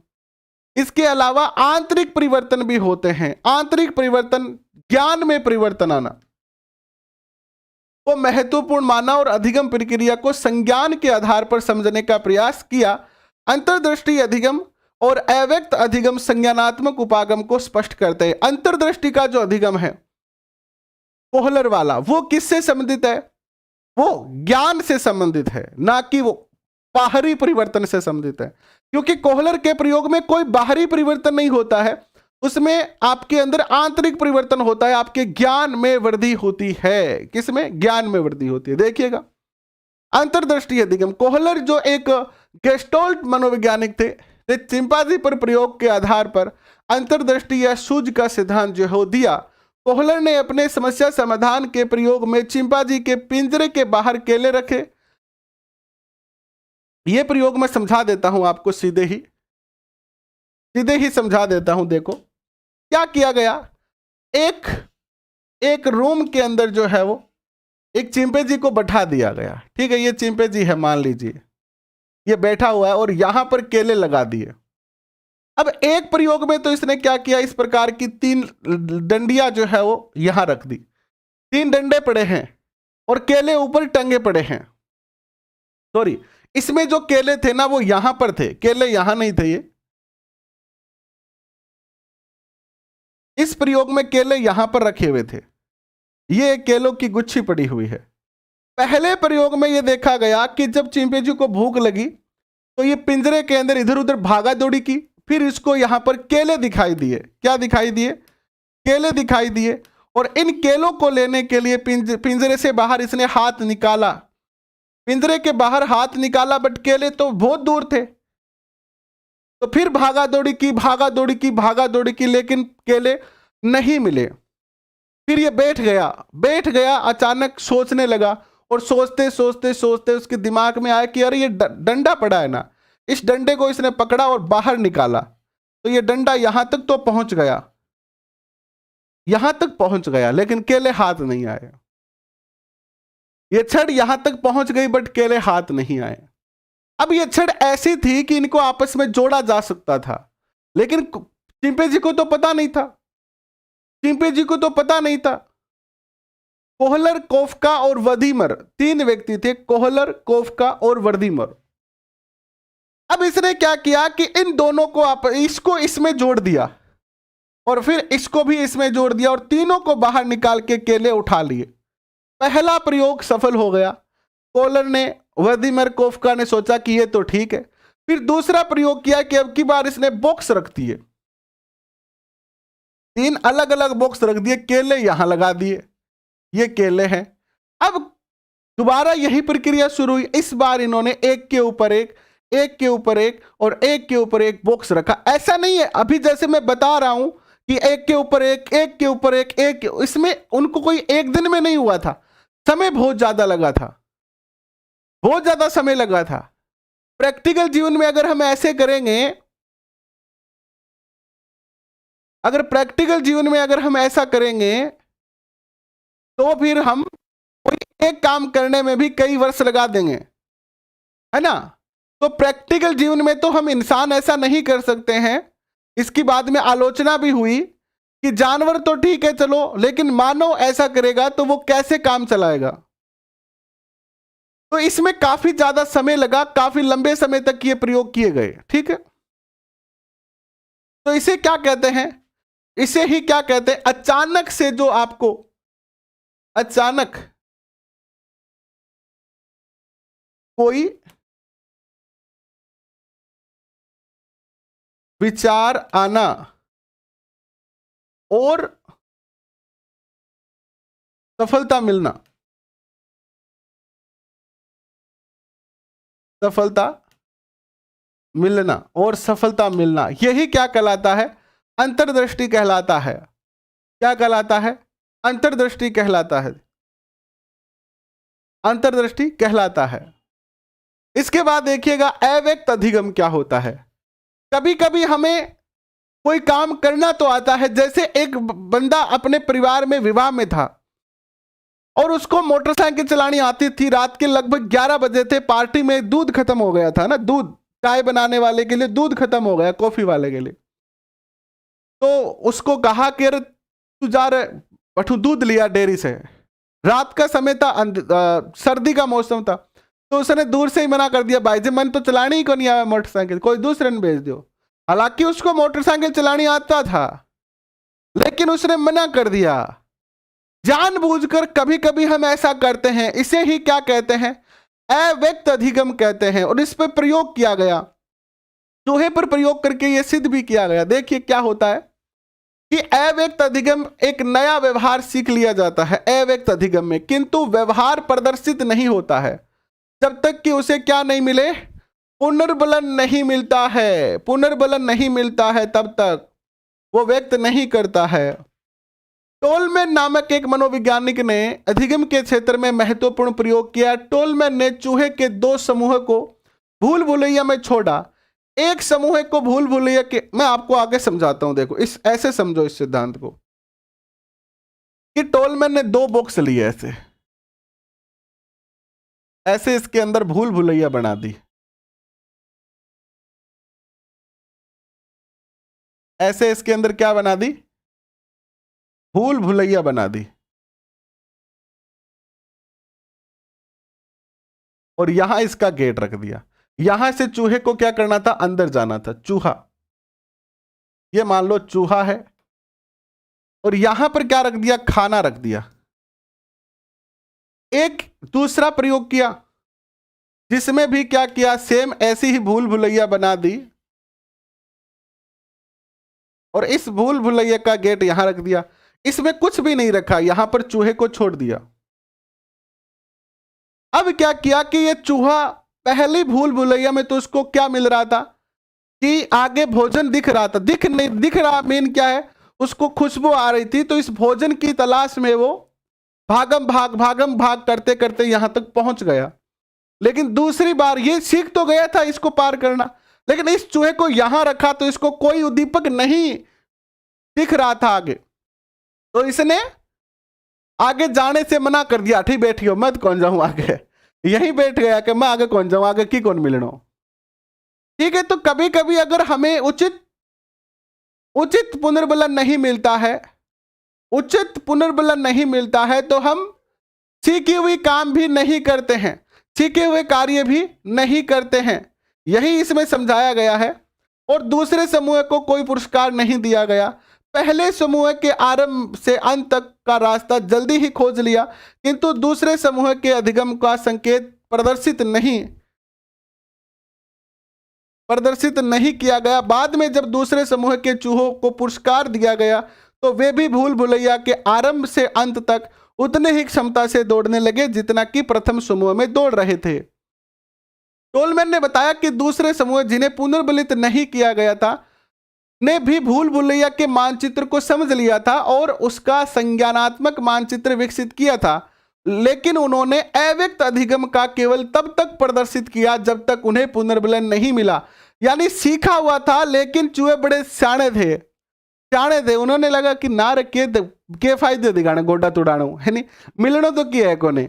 इसके अलावा आंतरिक परिवर्तन भी होते हैं। आंतरिक परिवर्तन, ज्ञान में परिवर्तन आना को महत्वपूर्ण माना और अधिगम प्रक्रिया को संज्ञान के आधार पर समझने का प्रयास किया। अंतर्दृष्टि अधिगम और अव्यक्त अधिगम संज्ञानात्मक उपागम को स्पष्ट करते हैं। अंतर्दृष्टि का जो अधिगम है कोहलर वाला, वो किससे संबंधित है? वो ज्ञान से संबंधित है, ना कि वो बाहरी परिवर्तन से संबंधित है। क्योंकि कोहलर के प्रयोग में कोई बाहरी परिवर्तन नहीं होता है, उसमें आपके अंदर आंतरिक परिवर्तन होता है, आपके ज्ञान में वृद्धि होती है। किसमें? ज्ञान में वृद्धि होती है। देखिएगा, अंतर्दृष्टि अधिगम। कोहलर जो एक गेस्टोल्ट मनोवैज्ञानिक थे, चिंपांजी पर प्रयोग के आधार पर अंतर्दृष्टि या सूझ का सिद्धांत जो है दिया। कोहलर ने अपने समस्या समाधान के प्रयोग में चिंपांजी के पिंजरे के बाहर केले रखे। यह प्रयोग मैं समझा देता हूं आपको, सीधे ही समझा देता हूं। देखो क्या किया गया। एक रूम के अंदर जो है वो एक चिंपैंजी को बैठा दिया गया। ठीक है, ये चिंपैंजी है, मान लीजिए ये बैठा हुआ है और यहां पर केले लगा दिए। अब एक प्रयोग में तो इसने क्या किया, इस प्रकार की 3 डंडियां जो है वो यहां रख दी। 3 डंडे पड़े हैं और केले ऊपर टंगे पड़े हैं। सॉरी, इसमें जो केले थे ना वो यहां पर थे, केले यहां नहीं थे। ये इस प्रयोग में केले यहां पर रखे हुए थे, ये केलों की गुच्छी पड़ी हुई है। पहले प्रयोग में यह देखा गया कि जब चिंपैंजी को भूख लगी तो ये पिंजरे के अंदर इधर उधर भागा दौड़ी की, फिर इसको यहां पर केले दिखाई दिए। क्या दिखाई दिए? केले दिखाई दिए। और इन केलों को लेने के लिए पिंजरे से बाहर इसने हाथ निकाला, पिंजरे के बाहर हाथ निकाला, बट केले तो बहुत दूर थे। तो फिर भागा दौड़ी की, लेकिन केले नहीं मिले। फिर ये बैठ गया, अचानक सोचने लगा और सोचते उसके दिमाग में आया कि अरे ये डंडा पड़ा है ना, इस डंडे को इसने पकड़ा और बाहर निकाला तो ये डंडा यहां तक तो पहुंच गया, लेकिन केले हाथ नहीं आए। ये छड़ यहां तक पहुंच गई बट केले हाथ नहीं आए। अब ये छड़ ऐसी थी कि इनको आपस में जोड़ा जा सकता था, लेकिन चिंपैंजी को तो पता नहीं था, चिंपैंजी को तो पता नहीं था। कोहलर, कोफ्का और वर्दीमर, 3 व्यक्ति थे, कोहलर, कोफ्का और वर्दीमर। अब इसने क्या किया कि इन दोनों को इसको इसमें जोड़ दिया और फिर इसको भी इसमें जोड़ दिया और तीनों को बाहर निकाल के केले उठा लिए। पहला प्रयोग सफल हो गया। कोहलर ने, वर्दीमर, कोफ्का ने सोचा कि ये तो ठीक है। फिर दूसरा प्रयोग किया कि अब की बार इसने बॉक्स रख दिए, 3 अलग अलग बॉक्स रख दिए, केले यहां लगा दिए, ये केले हैं। अब दोबारा यही प्रक्रिया शुरू हुई। इस बार इन्होंने एक के ऊपर एक, एक के ऊपर एक और एक के ऊपर एक बॉक्स रखा। ऐसा नहीं है अभी जैसे मैं बता रहा हूं कि एक के ऊपर एक, एक के ऊपर एक, इसमें उनको कोई एक दिन में नहीं हुआ था, समय बहुत ज्यादा लगा था, बहुत ज्यादा समय लगा था। प्रैक्टिकल जीवन में अगर हम ऐसे करेंगे, अगर प्रैक्टिकल जीवन में अगर हम ऐसा करेंगे तो फिर हम कोई एक काम करने में भी कई वर्ष लगा देंगे, है ना। तो प्रैक्टिकल जीवन में तो हम इंसान ऐसा नहीं कर सकते हैं। इसकी बाद में आलोचना भी हुई कि जानवर तो ठीक है चलो, लेकिन मानव ऐसा करेगा तो वो कैसे काम चलाएगा। तो इसमें काफी ज्यादा समय लगा, काफी लंबे समय तक ये प्रयोग किए गए, ठीक है। तो इसे क्या कहते हैं, इसे ही क्या कहते हैं, अचानक से जो आपको, अचानक कोई विचार आना और सफलता मिलना, सफलता मिलना और सफलता मिलना, यही क्या कहलाता है, अंतर्दृष्टि कहलाता है। क्या कहलाता है, अंतर्दृष्टि कहलाता है, अंतर्दृष्टि कहलाता है। इसके बाद देखिएगा अव्यक्त अधिगम क्या होता है। कभी कभी हमें कोई काम करना तो आता है, जैसे एक बंदा अपने परिवार में विवाह में था और उसको मोटरसाइकिल चलानी आती थी। रात के लगभग 11 बजे थे, पार्टी में दूध खत्म हो गया था ना, दूध, चाय बनाने वाले के लिए दूध खत्म हो गया, कॉफी वाले के लिए। तो उसको कहा कि अरे तू जा रहे बठू, दूध लिया डेयरी से। रात का समय था, सर्दी का मौसम था, तो उसने दूर से ही मना कर दिया, भाई जी मन तो चलानी ही को नहीं आया मोटरसाइकिल, कोई दूसरे ने भेज दो। हालांकि उसको मोटरसाइकिल चलानी आता था, लेकिन उसने मना कर दिया। जानबूझकर कभी कभी हम ऐसा करते हैं, इसे ही क्या कहते हैं, अव्यक्त अधिगम कहते हैं। और इस पर प्रयोग किया गया, चूहे पर प्रयोग करके यह सिद्ध भी किया गया। देखिए क्या होता है कि अव्यक्त अधिगम, एक नया व्यवहार सीख लिया जाता है अव्यक्त अधिगम में, किंतु व्यवहार प्रदर्शित नहीं होता है जब तक कि उसे क्या नहीं मिले, पुनर्बलन नहीं मिलता है। पुनर्बलन नहीं मिलता है तब तक वो व्यक्त नहीं करता है। टोलमैन नामक एक मनोवैज्ञानिक ने अधिगम के क्षेत्र में महत्वपूर्ण प्रयोग किया। टोलमैन ने चूहे के 2 समूह को भूल भुलैया में छोड़ा। एक समूह को भूल भुलैया के, मैं आपको आगे समझाता हूं, देखो इस ऐसे समझो इस सिद्धांत को, कि टोलमैन ने 2 बॉक्स लिए ऐसे ऐसे, इसके अंदर भूल भुलैया बना दी, ऐसे इसके अंदर क्या बना दी, भूल भुलैया बना दी। और यहां इसका गेट रख दिया। यहां से चूहे को क्या करना था, अंदर जाना था। चूहा, ये मान लो चूहा है, और यहां पर क्या रख दिया, खाना रख दिया। एक दूसरा प्रयोग किया जिसमें भी क्या किया, सेम ऐसी ही भूल भुलैया बना दी और इस भूल भुलैया का गेट यहां रख दिया। इसमें कुछ भी नहीं रखा, यहां पर चूहे को छोड़ दिया। अब क्या किया कि ये चूहा पहली भूल भुलैया में तो उसको क्या मिल रहा था कि आगे भोजन दिख रहा था, दिख रहा मीन क्या है, उसको खुशबू आ रही थी, तो इस भोजन की तलाश में वो भागम भाग करते करते यहां तक पहुंच गया। लेकिन दूसरी बार ये सीख तो गया था इसको पार करना, लेकिन इस चूहे को यहां रखा तो इसको कोई उद्दीपक नहीं दिख रहा था आगे, तो इसने आगे जाने से मना कर दिया। ठीक बैठियो, मत कौन जाऊं आगे, यहीं बैठ गया कि मैं आगे कौन जाऊं, आगे की कौन मिलनो। ठीक है, तो कभी कभी अगर हमें उचित उचित पुनर्बलन नहीं मिलता है, उचित पुनर्बलन नहीं मिलता है तो हम सीखी हुई काम भी नहीं करते हैं, सीखे हुए कार्य भी नहीं करते हैं। यही इसमें समझाया गया है। और दूसरे समूह को कोई पुरस्कार नहीं दिया गया। पहले समूह के आरंभ से अंत तक का रास्ता जल्दी ही खोज लिया, किंतु दूसरे समूह के अधिगम का संकेत प्रदर्शित नहीं किया गया। बाद में जब दूसरे समूह के चूहों को पुरस्कार दिया गया तो वे भी भूल भुलैया के आरंभ से अंत तक उतने ही क्षमता से दौड़ने लगे जितना कि प्रथम समूह में दौड़ रहे थे। टोलमैन ने बताया कि दूसरे समूह जिन्हें पुनर्बलित नहीं किया गया था ने भी भूल भुलैया के मानचित्र को समझ लिया था और उसका संज्ञानात्मक मानचित्र विकसित किया था, लेकिन उन्होंने अव्यक्त अधिगम का केवल तब तक प्रदर्शित किया जब तक उन्हें पुनर्बलन नहीं मिला। यानी सीखा हुआ था लेकिन चूहे बड़े सियाणे थे, उन्होंने लगा कि नार के फायदे दिखाने गोडा तुड़ाणो है नहीं मिलनो तो किया है कोने।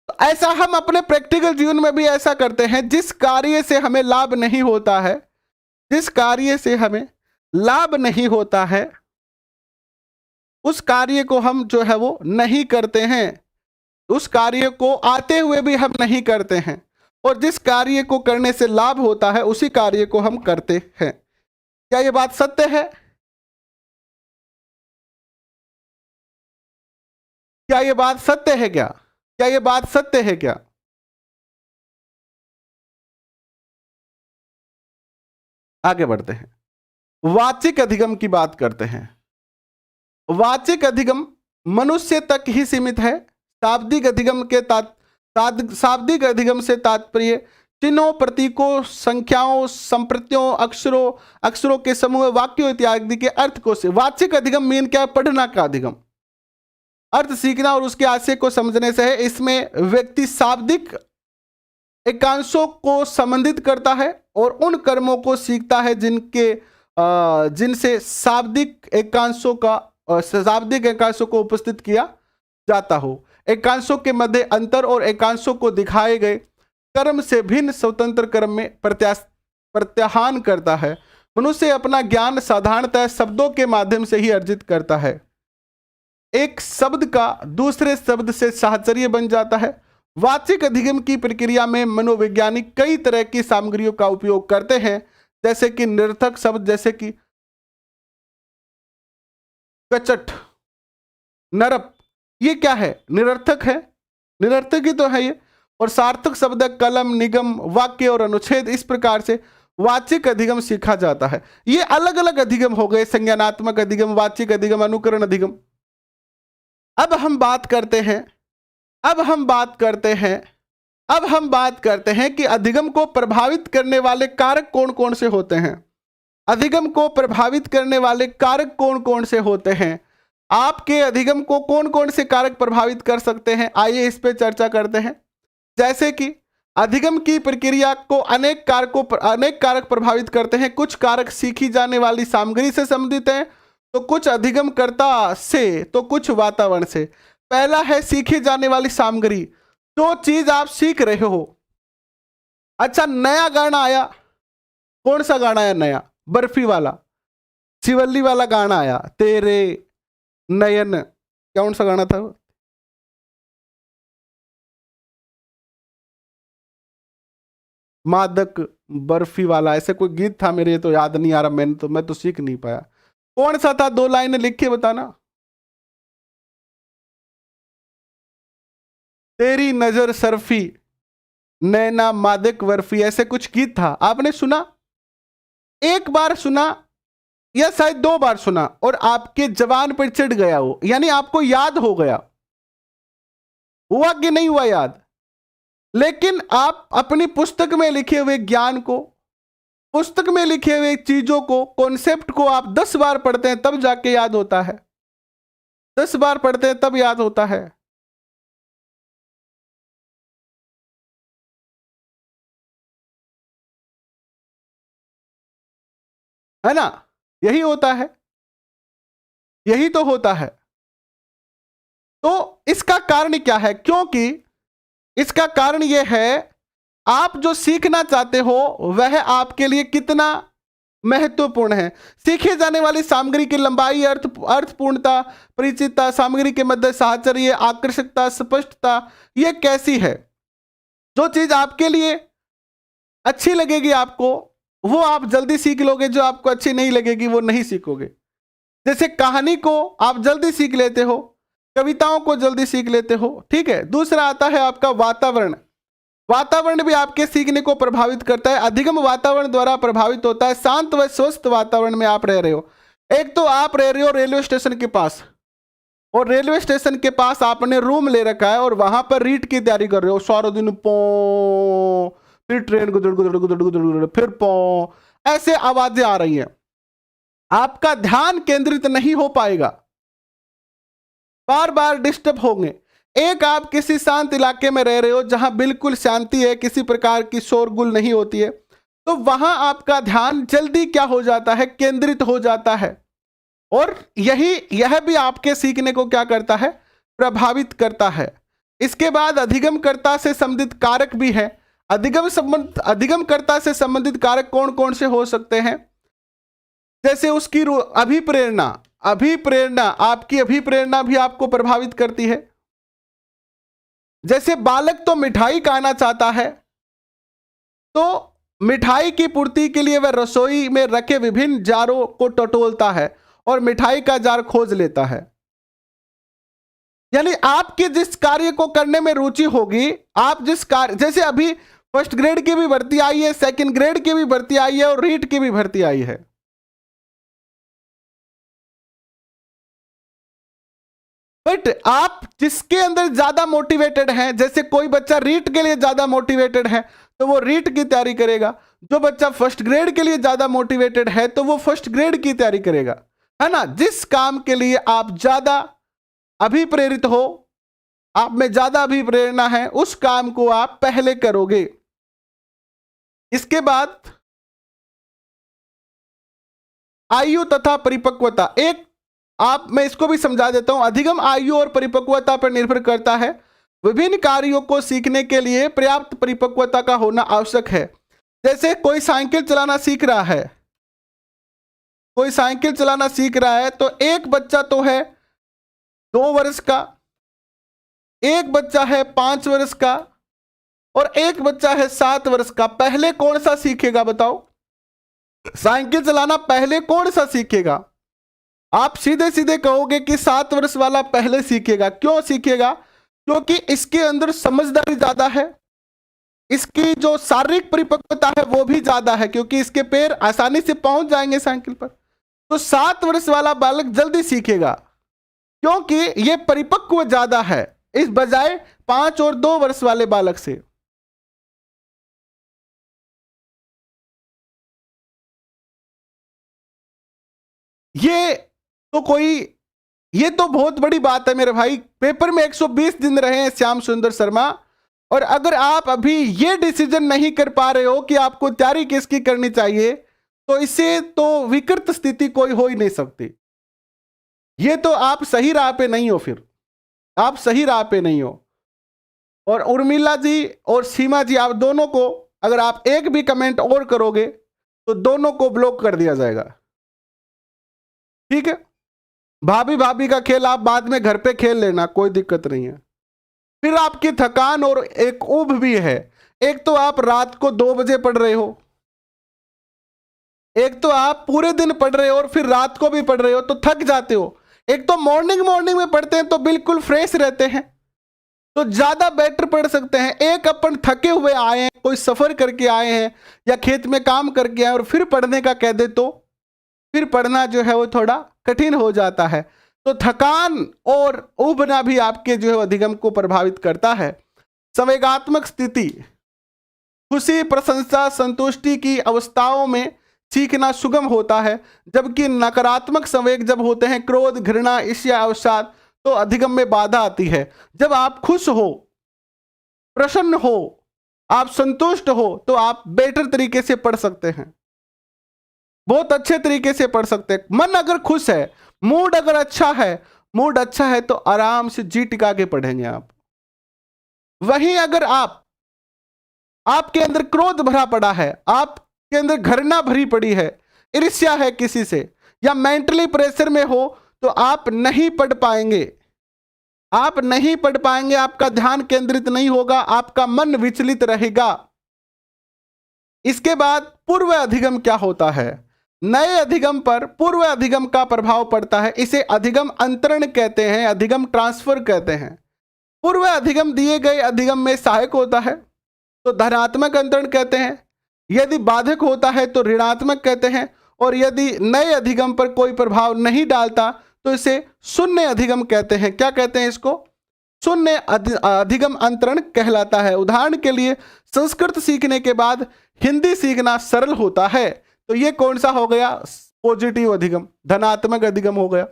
तो ऐसा हम अपने प्रैक्टिकल जीवन में भी ऐसा करते हैं। जिस कार्य से हमें लाभ नहीं होता है, जिस कार्य से हमें लाभ नहीं होता है उस कार्य को हम जो है वो नहीं करते हैं, उस कार्य को आते हुए भी हम नहीं करते हैं, और जिस कार्य को करने से लाभ होता है उसी कार्य को हम करते हैं। क्या ये बात सत्य है? क्या ये बात सत्य है? क्या ये बात सत्य है? क्या आगे बढ़ते हैं, वाचिक अधिगम की बात करते हैं। वाचिक अधिगम मनुष्य तक ही सीमित है। शाब्दिक अधिगम से तात्पर्य चिन्हों, प्रतीकों, संख्याओं, संप्रत्यों, अक्षरों के समूह, वाक्यों इत्यादि के अर्थ को से। वाचिक अधिगम मीन क्या है? पढ़ना का अधिगम, अर्थ सीखना और उसके आशय को समझने से है। इसमें व्यक्ति शाब्दिक एकांशों को संबंधित करता है और उन कर्मों को सीखता है जिनसे शाब्दिक एकांशों को उपस्थित किया जाता हो। एकांशों के मध्य अंतर और एकांशों को दिखाए गए कर्म से भिन्न स्वतंत्र कर्म में प्रत्याहान करता है। मनुष्य अपना ज्ञान साधारणतः शब्दों के माध्यम से ही अर्जित करता है। एक शब्द का दूसरे शब्द से साहचर्य बन जाता है। वाचिक अधिगम की प्रक्रिया में मनोवैज्ञानिक कई तरह की सामग्रियों का उपयोग करते हैं, जैसे कि निरर्थक शब्द, जैसे कि कचट, नरप, ये क्या है? निरर्थक है, निरर्थक ही तो है ये। और सार्थक शब्द कलम, निगम, वाक्य और अनुच्छेद। इस प्रकार से वाचिक अधिगम सीखा जाता है। ये अलग अलग अधिगम हो गए, संज्ञानात्मक अधिगम, वाचिक अधिगम, अनुकरण अधिगम। अब हम बात करते हैं कि अधिगम को प्रभावित करने वाले कारक कौन कौन से होते हैं। अधिगम को प्रभावित करने वाले कारक कौन कौन से होते हैं? आपके अधिगम को कौन कौन से कारक प्रभावित कर सकते हैं? आइए इस पे चर्चा करते हैं। जैसे कि अधिगम की प्रक्रिया को अनेक कारक प्रभावित करते हैं। कुछ कारक सीखी जाने वाली सामग्री से संबंधित हैं, तो कुछ अधिगमकर्ता से, तो कुछ वातावरण से। पहला है सीखी जाने वाली सामग्री, जो चीज आप सीख रहे हो। अच्छा, नया गाना आया, कौन सा गाना आया नया? बर्फी वाला, शिवल्ली वाला गाना आया, तेरे नयन, कौन सा गाना था वो? मादक बर्फी वाला, ऐसे कोई गीत था, मेरे तो याद नहीं आ रहा, मैं तो सीख नहीं पाया। कौन सा था? 2 लाइन लिख के बताना। तेरी नजर सरफी, नैना मादक बर्फी, ऐसे कुछ गीत था। आपने सुना? एक बार सुना या शायद 2 बार सुना और आपके जबान पर चढ़ गया वो, यानी आपको याद हो गया। हुआ कि नहीं हुआ याद? लेकिन आप अपनी पुस्तक में लिखे हुए ज्ञान को, पुस्तक में लिखे हुए चीजों को, कॉन्सेप्ट को आप 10 बार पढ़ते हैं तब जाके याद होता है। 10 बार पढ़ते हैं तब याद होता है ना? यही होता है, यही तो होता है। तो इसका कारण क्या है? क्योंकि इसका कारण यह है, आप जो सीखना चाहते हो वह आपके लिए कितना महत्वपूर्ण है। सीखे जाने वाली सामग्री की लंबाई, अर्थपूर्णता, परिचितता, सामग्री के मध्य साहचर्य, आकर्षकता, स्पष्टता, ये कैसी है। जो चीज आपके लिए अच्छी लगेगी आपको, वो आप जल्दी सीख लोगे, जो आपको अच्छी नहीं लगेगी वो नहीं सीखोगे। जैसे कहानी को आप जल्दी सीख लेते हो, कविताओं को जल्दी सीख लेते हो, ठीक है। दूसरा आता है आपका वातावरण। वातावरण भी आपके सीखने को प्रभावित करता है। अधिगम वातावरण द्वारा प्रभावित होता है। शांत व स्वस्थ वातावरण में आप रह रहे हो। एक तो आप रह रहे हो रेलवे स्टेशन के पास, और रेलवे स्टेशन के पास आपने रूम ले रखा है और वहां पर रीट की तैयारी कर रहे हो सारा दिन, पो, फिर ट्रेन गुजर गुजर गुजर गुजर गुजर, फिर पो, ऐसे आवाजें आ रही हैं। आपका ध्यान केंद्रित नहीं हो पाएगा, बार बार डिस्टर्ब होंगे। एक आप किसी शांत इलाके में रह रहे हो जहां बिल्कुल शांति है, किसी प्रकार की शोरगुल नहीं होती है, तो वहां आपका ध्यान जल्दी क्या हो जाता है, केंद्रित हो जाता है। और यह भी आपके सीखने को क्या करता है, प्रभावित करता है। इसके बाद अधिगमकर्ता से संबंधित कारक भी है। अधिगमकर्ता से संबंधित कारक कौन कौन से हो सकते हैं। जैसे उसकी अभिप्रेरणा, आपकी अभिप्रेरणा भी आपको प्रभावित करती है। जैसे बालक तो मिठाई खाना चाहता है, तो मिठाई की पूर्ति के लिए वह रसोई में रखे विभिन्न जारों को टटोलता है और मिठाई का जार खोज लेता है। यानी आपके जिस कार्य को करने में रुचि होगी, आप जिस कार्य, जैसे अभी फर्स्ट ग्रेड की भी भर्ती आई है, सेकंड ग्रेड की भी भर्ती आई है और रीट की भी भर्ती आई है। बट आप जिसके अंदर ज्यादा मोटिवेटेड हैं, जैसे कोई बच्चा रीट के लिए ज्यादा मोटिवेटेड है तो वो रीट की तैयारी करेगा। जो बच्चा फर्स्ट ग्रेड के लिए ज्यादा मोटिवेटेड है तो वो फर्स्ट ग्रेड की तैयारी करेगा, है ना। जिस काम के लिए आप ज्यादा अभिप्रेरित हो, आप में ज्यादा अभिप्रेरणा है, उस काम को आप पहले करोगे। इसके बाद आयु तथा परिपक्वता। मैं इसको भी समझा देता हूं। अधिगम आयु और परिपक्वता पर निर्भर करता है। विभिन्न कार्यों को सीखने के लिए पर्याप्त परिपक्वता का होना आवश्यक है। जैसे कोई साइकिल चलाना सीख रहा है, तो एक बच्चा तो है 2 वर्ष का, एक बच्चा है 5 वर्ष का और एक बच्चा है 7 वर्ष का। पहले कौन सा सीखेगा बताओ? साइकिल चलाना पहले कौन सा सीखेगा? आप सीधे सीधे कहोगे कि 7 वर्ष वाला पहले सीखेगा। क्यों सीखेगा? क्योंकि इसके अंदर समझदारी ज्यादा है, इसकी जो शारीरिक परिपक्वता है वो भी ज्यादा है, क्योंकि इसके पैर आसानी से पहुंच जाएंगे साइकिल पर। तो 7 वर्ष वाला बालक जल्दी सीखेगा क्योंकि ये परिपक्व ज्यादा है, इस बजाय 5 और 2 वर्ष वाले बालक से। ये तो बहुत बड़ी बात है मेरे भाई। पेपर में 120 दिन रहे हैं श्याम सुंदर शर्मा, और अगर आप अभी ये डिसीजन नहीं कर पा रहे हो कि आपको तैयारी किसकी करनी चाहिए, तो इससे तो विकृत स्थिति कोई हो ही नहीं सकती। ये तो आप सही राह पे नहीं हो, फिर आप सही राह पे नहीं हो। और उर्मिला जी और सीमा जी, आप दोनों को अगर आप एक भी कमेंट और करोगे तो दोनों को ब्लॉक कर दिया जाएगा, ठीक है। भाभी का खेल आप बाद में घर पे खेल लेना, कोई दिक्कत नहीं है। फिर आपकी थकान और एक ऊब भी है। एक तो आप रात को 2 बजे पढ़ रहे हो, एक तो आप पूरे दिन पढ़ रहे हो और फिर रात को भी पढ़ रहे हो, तो थक जाते हो। एक तो मॉर्निंग में पढ़ते हैं तो बिल्कुल फ्रेश रहते हैं, तो ज्यादा बेटर पढ़ सकते हैं। एक अपन थके हुए आए हैं, कोई सफर करके आए हैं या खेत में काम करके आए और फिर पढ़ने का कह दे तो फिर पढ़ना जो है वो थोड़ा कठिन हो जाता है। तो थकान और उबना भी आपके जो है अधिगम को प्रभावित करता है। संवेगात्मक स्थिति, खुशी, प्रशंसा, संतुष्टि की अवस्थाओं में सीखना सुगम होता है, जबकि नकारात्मक संवेग जब होते हैं, क्रोध, घृणा, ईर्ष्या, अवसाद, तो अधिगम में बाधा आती है। जब आप खुश हो, प्रसन्न हो, आप संतुष्ट हो, तो आप बेटर तरीके से पढ़ सकते हैं, बहुत अच्छे तरीके से पढ़ सकते हैं। मन अगर खुश है, मूड अगर अच्छा है तो आराम से जी टिका के पढ़ेंगे आप। वहीं अगर आपके अंदर क्रोध भरा पड़ा है, आपके अंदर घृणा भरी पड़ी है, ईर्ष्या है किसी से या मेंटली प्रेशर में हो तो आप नहीं पढ़ पाएंगे, आप नहीं पढ़ पाएंगे, आपका ध्यान केंद्रित नहीं होगा, आपका मन विचलित रहेगा। इसके बाद पूर्व अधिगम क्या होता है? नए अधिगम पर पूर्व अधिगम का प्रभाव पड़ता है, इसे अधिगम अंतरण कहते हैं, अधिगम ट्रांसफर कहते हैं। पूर्व अधिगम दिए गए अधिगम में सहायक होता है तो धनात्मक अंतरण कहते हैं, यदि बाधक होता है तो ऋणात्मक कहते हैं, और यदि नए अधिगम पर कोई प्रभाव नहीं डालता तो इसे शून्य अधिगम कहते हैं। क्या कहते हैं इसको? शून्य अधिगम अंतरण कहलाता है। उदाहरण के लिए संस्कृत सीखने के बाद हिंदी सीखना सरल होता है तो ये कौन सा हो गया? पॉजिटिव अधिगम, धनात्मक अधिगम हो गया।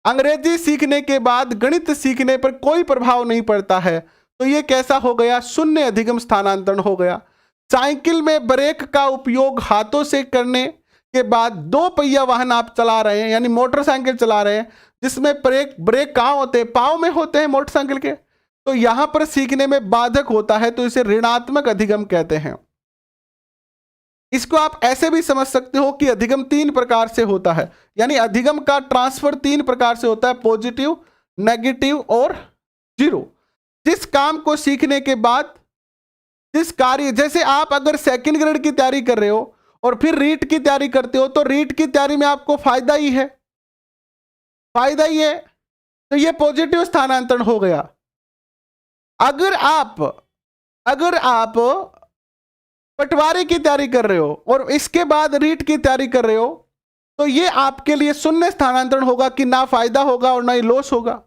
अंग्रेजी सीखने के बाद गणित सीखने पर कोई प्रभाव नहीं पड़ता है तो ये कैसा हो गया? शून्य अधिगम स्थानांतरण हो गया। साइकिल में ब्रेक का उपयोग हाथों से करने के बाद दो पहिया वाहन आप चला रहे हैं, यानी मोटरसाइकिल चला रहे हैं, जिसमें ब्रेक कहाँ होते हैं? पाँव में होते हैं मोटरसाइकिल के, तो यहां पर सीखने में बाधक होता है तो इसे ऋणात्मक अधिगम कहते हैं। इसको आप ऐसे भी समझ सकते हो कि अधिगम 3 प्रकार से होता है, यानी अधिगम का ट्रांसफर 3 प्रकार से होता है, पॉजिटिव, नेगेटिव और जीरो। जिस काम को सीखने के बाद जिस कार्य, जैसे आप अगर सेकंड ग्रेड की तैयारी कर रहे हो और फिर रीट की तैयारी करते हो तो रीट की तैयारी में आपको फायदा ही है, फायदा ही है, तो ये पॉजिटिव स्थानांतरण हो गया। अगर आप पटवारी की तैयारी कर रहे हो और इसके बाद रीट की तैयारी कर रहे हो तो ये आपके लिए शून्य स्थानांतरण होगा कि ना फायदा होगा और ना ही लॉस होगा।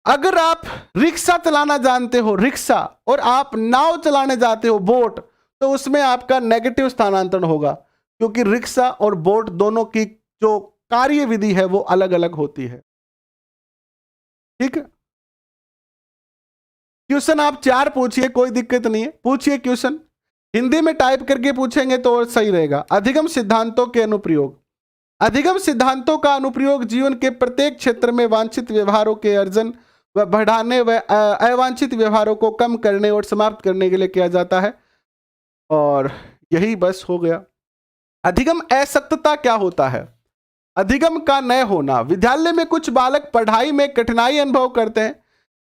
अगर आप रिक्शा चलाना जानते हो, रिक्शा, और आप नाव चलाने जाते हो, बोट, तो उसमें आपका नेगेटिव स्थानांतरण होगा क्योंकि रिक्शा और बोट दोनों की जो कार्य विधि है वो अलग अलग होती है। ठीक है, क्वेश्चन आप 4 पूछिए, कोई दिक्कत नहीं है, पूछिए क्वेश्चन। हिंदी में टाइप करके पूछेंगे तो और सही रहेगा। अधिगम सिद्धांतों के अनुप्रयोग। अधिगम सिद्धांतों का अनुप्रयोग जीवन के प्रत्येक क्षेत्र में वांछित व्यवहारों के अर्जन व बढ़ाने व अवांछित व्यवहारों को कम करने और समाप्त करने के लिए किया जाता है। और यही बस हो गया। अधिगम असक्तता क्या होता है? अधिगम का न होना। विद्यालय में कुछ बालक पढ़ाई में कठिनाई अनुभव करते हैं।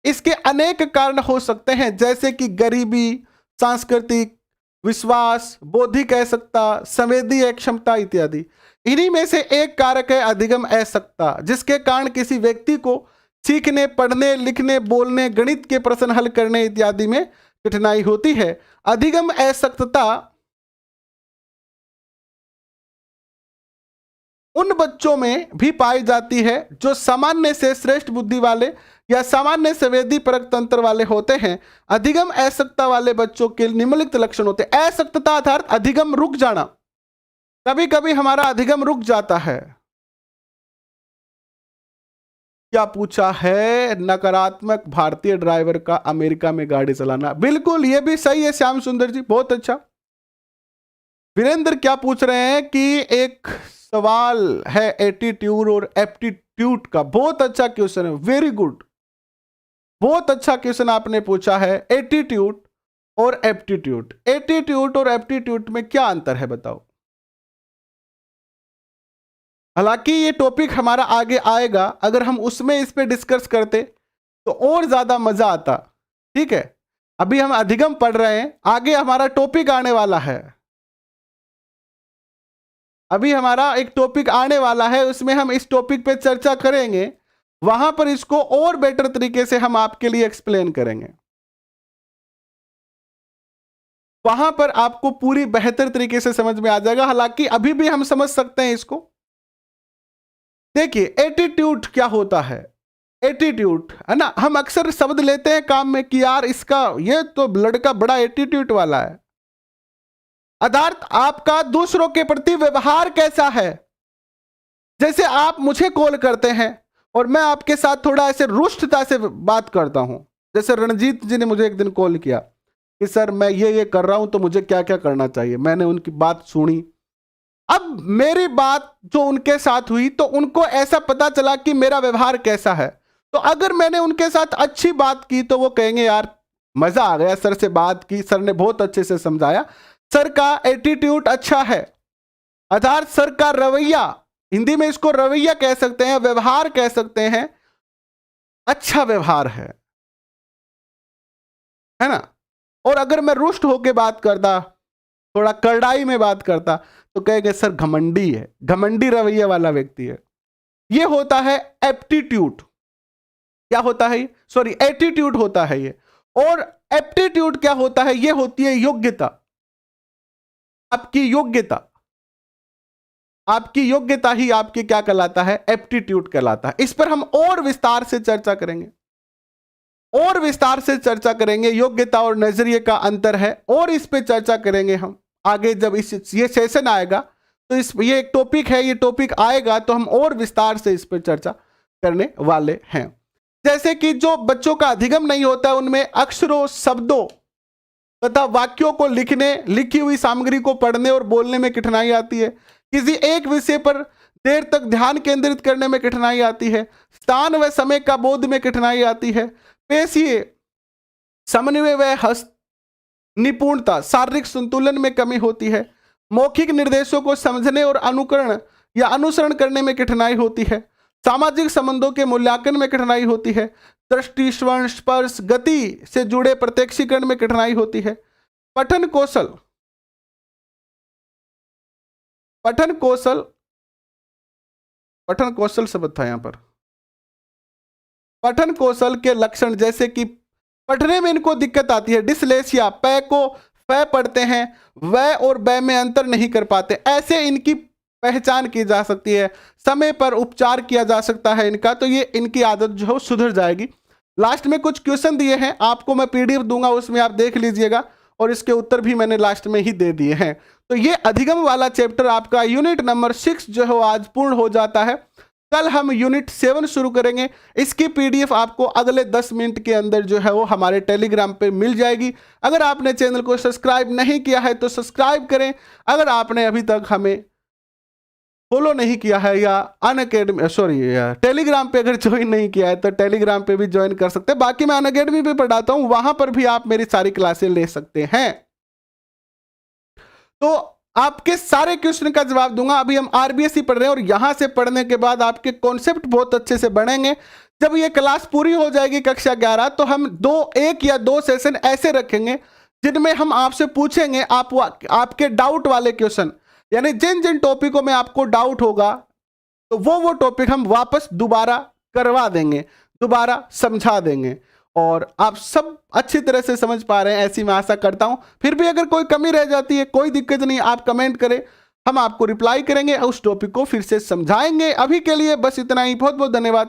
इसके अनेक कारण हो सकते हैं, जैसे कि गरीबी, सांस्कृतिक विश्वास, बौद्धिक असक्तता, संवेदी अक्षमता इत्यादि। इन्हीं में से एक कारक है अधिगम असक्तता, जिसके कारण किसी व्यक्ति को सीखने, पढ़ने, लिखने, बोलने, गणित के प्रश्न हल करने इत्यादि में कठिनाई होती है। अधिगम असक्तता उन बच्चों में भी पाई जाती है जो सामान्य से श्रेष्ठ बुद्धि वाले या सामान्य संवेदी परक तंत्र वाले होते हैं। अधिगम असक्तता वाले बच्चों के निम्नलिखित लक्षण होते हैं। असक्तता अर्थात अधिगम रुक जाना। कभी कभी हमारा अधिगम रुक जाता है। क्या पूछा है? नकारात्मक भारतीय ड्राइवर का अमेरिका में गाड़ी चलाना। बिल्कुल, यह भी सही है श्याम सुंदर जी, बहुत अच्छा। वीरेंद्र क्या पूछ रहे हैं कि एक सवाल है एटीट्यूड और एप्टीट्यूड का। बहुत अच्छा क्वेश्चन है, वेरी गुड, बहुत अच्छा क्वेश्चन आपने पूछा है। एटीट्यूड और एप्टीट्यूड, एटीट्यूड और एप्टीट्यूड में क्या अंतर है बताओ। हालांकि ये टॉपिक हमारा आगे आएगा, अगर हम उसमें इस पे डिस्कस करते तो और ज्यादा मजा आता। ठीक है, अभी हम अधिगम पढ़ रहे हैं, आगे हमारा टॉपिक आने वाला है। अभी हमारा एक टॉपिक आने वाला है, उसमें हम इस टॉपिक पे चर्चा करेंगे, वहां पर इसको और बेटर तरीके से हम आपके लिए एक्सप्लेन करेंगे। वहां पर आपको पूरी बेहतर तरीके से समझ में आ जाएगा। हालांकि अभी भी हम समझ सकते हैं इसको। देखिए, एटीट्यूड क्या होता है? एटीट्यूड है ना, हम अक्सर शब्द लेते हैं काम में कि यार इसका, ये तो लड़का बड़ा एटीट्यूड वाला है। अर्थात आपका दूसरों के प्रति व्यवहार कैसा है। जैसे आप मुझे कॉल करते हैं और मैं आपके साथ थोड़ा ऐसे रुष्टता से बात करता हूं। जैसे रणजीत जी ने मुझे एक दिन कॉल किया कि सर मैं ये कर रहा हूं तो मुझे क्या क्या करना चाहिए। मैंने उनकी बात सुनी। अब मेरी बात जो उनके साथ हुई तो उनको ऐसा पता चला कि मेरा व्यवहार कैसा है। तो अगर मैंने उनके साथ अच्छी बात की तो वो कहेंगे यार मजा आ गया, सर से बात की, सर ने बहुत अच्छे से समझाया, सर का एटीट्यूड अच्छा है। अर्थात सर का रवैया, हिंदी में इसको रवैया कह सकते हैं, व्यवहार कह सकते हैं, अच्छा व्यवहार है ना। और अगर मैं रुष्ट होके बात करता, थोड़ा करड़ाई में बात करता, तो कहेंगे सर घमंडी है, घमंडी रवैये वाला व्यक्ति है। ये होता है एप्टीट्यूड। क्या होता है? सॉरी, एटीट्यूड होता है ये। और एप्टीट्यूड क्या होता है? ये होती है योग्यता, आपकी योग्यता। आपकी योग्यता ही आपकी क्या कहलाता है? एप्टीट्यूड कहलाता है। इस पर हम और विस्तार से चर्चा करेंगे, और विस्तार से चर्चा करेंगे। योग्यता और नजरिए का अंतर है, और इस पे चर्चा करेंगे हम आगे जब ये सेशन आएगा। तो ये एक टॉपिक है, ये टॉपिक आएगा तो हम और विस्तार से इस पर चर्चा करने वाले हैं। जैसे कि जो बच्चों का अधिगम नहीं होता है, उनमें अक्षरों, शब्दों तथा वाक्यों को लिखने, लिखी हुई सामग्री को पढ़ने और बोलने में कठिनाई आती है। किसी एक विषय पर देर तक ध्यान केंद्रित करने में कठिनाई आती है। स्थान व समय का बोध में कठिनाई आती है। पेशीय समन्वय व हस्त निपुणता, शारीरिक संतुलन में कमी होती है। मौखिक निर्देशों को समझने और अनुकरण या अनुसरण करने में कठिनाई होती है। सामाजिक संबंधों के मूल्यांकन में कठिनाई होती है। दृष्टि, श्रवण, स्पर्श, गति से जुड़े प्रत्यक्षीकरण में कठिनाई होती है। पठन कौशल, पठन कौशल, पठन कौशल शब्द था यहां पर। पठन कौशल के लक्षण जैसे कि पढ़ने में इनको दिक्कत आती है, डिसलेसिया, प को फ पढ़ते हैं, व और ब में अंतर नहीं कर पाते, ऐसे इनकी पहचान की जा सकती है। समय पर उपचार किया जा सकता है इनका, तो ये इनकी आदत जो है सुधर जाएगी। लास्ट में कुछ क्वेश्चन दिए हैं आपको, मैं पीडीएफ दूंगा, उसमें आप देख लीजिएगा, और इसके उत्तर भी मैंने लास्ट में ही दे दिए हैं। तो ये अधिगम वाला चैप्टर आपका यूनिट नंबर 6 जो है आज पूर्ण हो जाता है। कल हम यूनिट 7 शुरू करेंगे। इसकी पीडीएफ आपको अगले 10 मिनट के अंदर जो है वो हमारे टेलीग्राम पे मिल जाएगी। अगर आपने चैनल को सब्सक्राइब नहीं किया है तो सब्सक्राइब करें। अगर आपने अभी तक हमें फॉलो नहीं किया है या टेलीग्राम पे अगर ज्वाइन नहीं किया है तो टेलीग्राम पे भी ज्वाइन कर सकते हैं। बाकी मैं अनअकैडमी पे पढ़ाता हूं, वहां पर भी आप मेरी सारी क्लासें ले सकते हैं। तो आपके सारे क्वेश्चन का जवाब दूंगा। अभी हम आरबीएसई पढ़ रहे हैं और यहां से पढ़ने के बाद आपके कॉन्सेप्ट बहुत अच्छे से बढ़ेंगे। जब ये क्लास पूरी हो जाएगी कक्षा 11, तो हम एक या दो सेशन ऐसे रखेंगे जिनमें हम आपसे पूछेंगे आपके डाउट वाले क्वेश्चन, यानी जिन जिन टॉपिकों में आपको डाउट होगा तो वो टॉपिक हम वापस दोबारा करवा देंगे, दोबारा समझा देंगे, और आप सब अच्छी तरह से समझ पा रहे हैं ऐसी मैं आशा करता हूं। फिर भी अगर कोई कमी रह जाती है, कोई दिक्कत नहीं, आप कमेंट करें, हम आपको रिप्लाई करेंगे, उस टॉपिक को फिर से समझाएंगे। अभी के लिए बस इतना ही। बहुत बहुत धन्यवाद।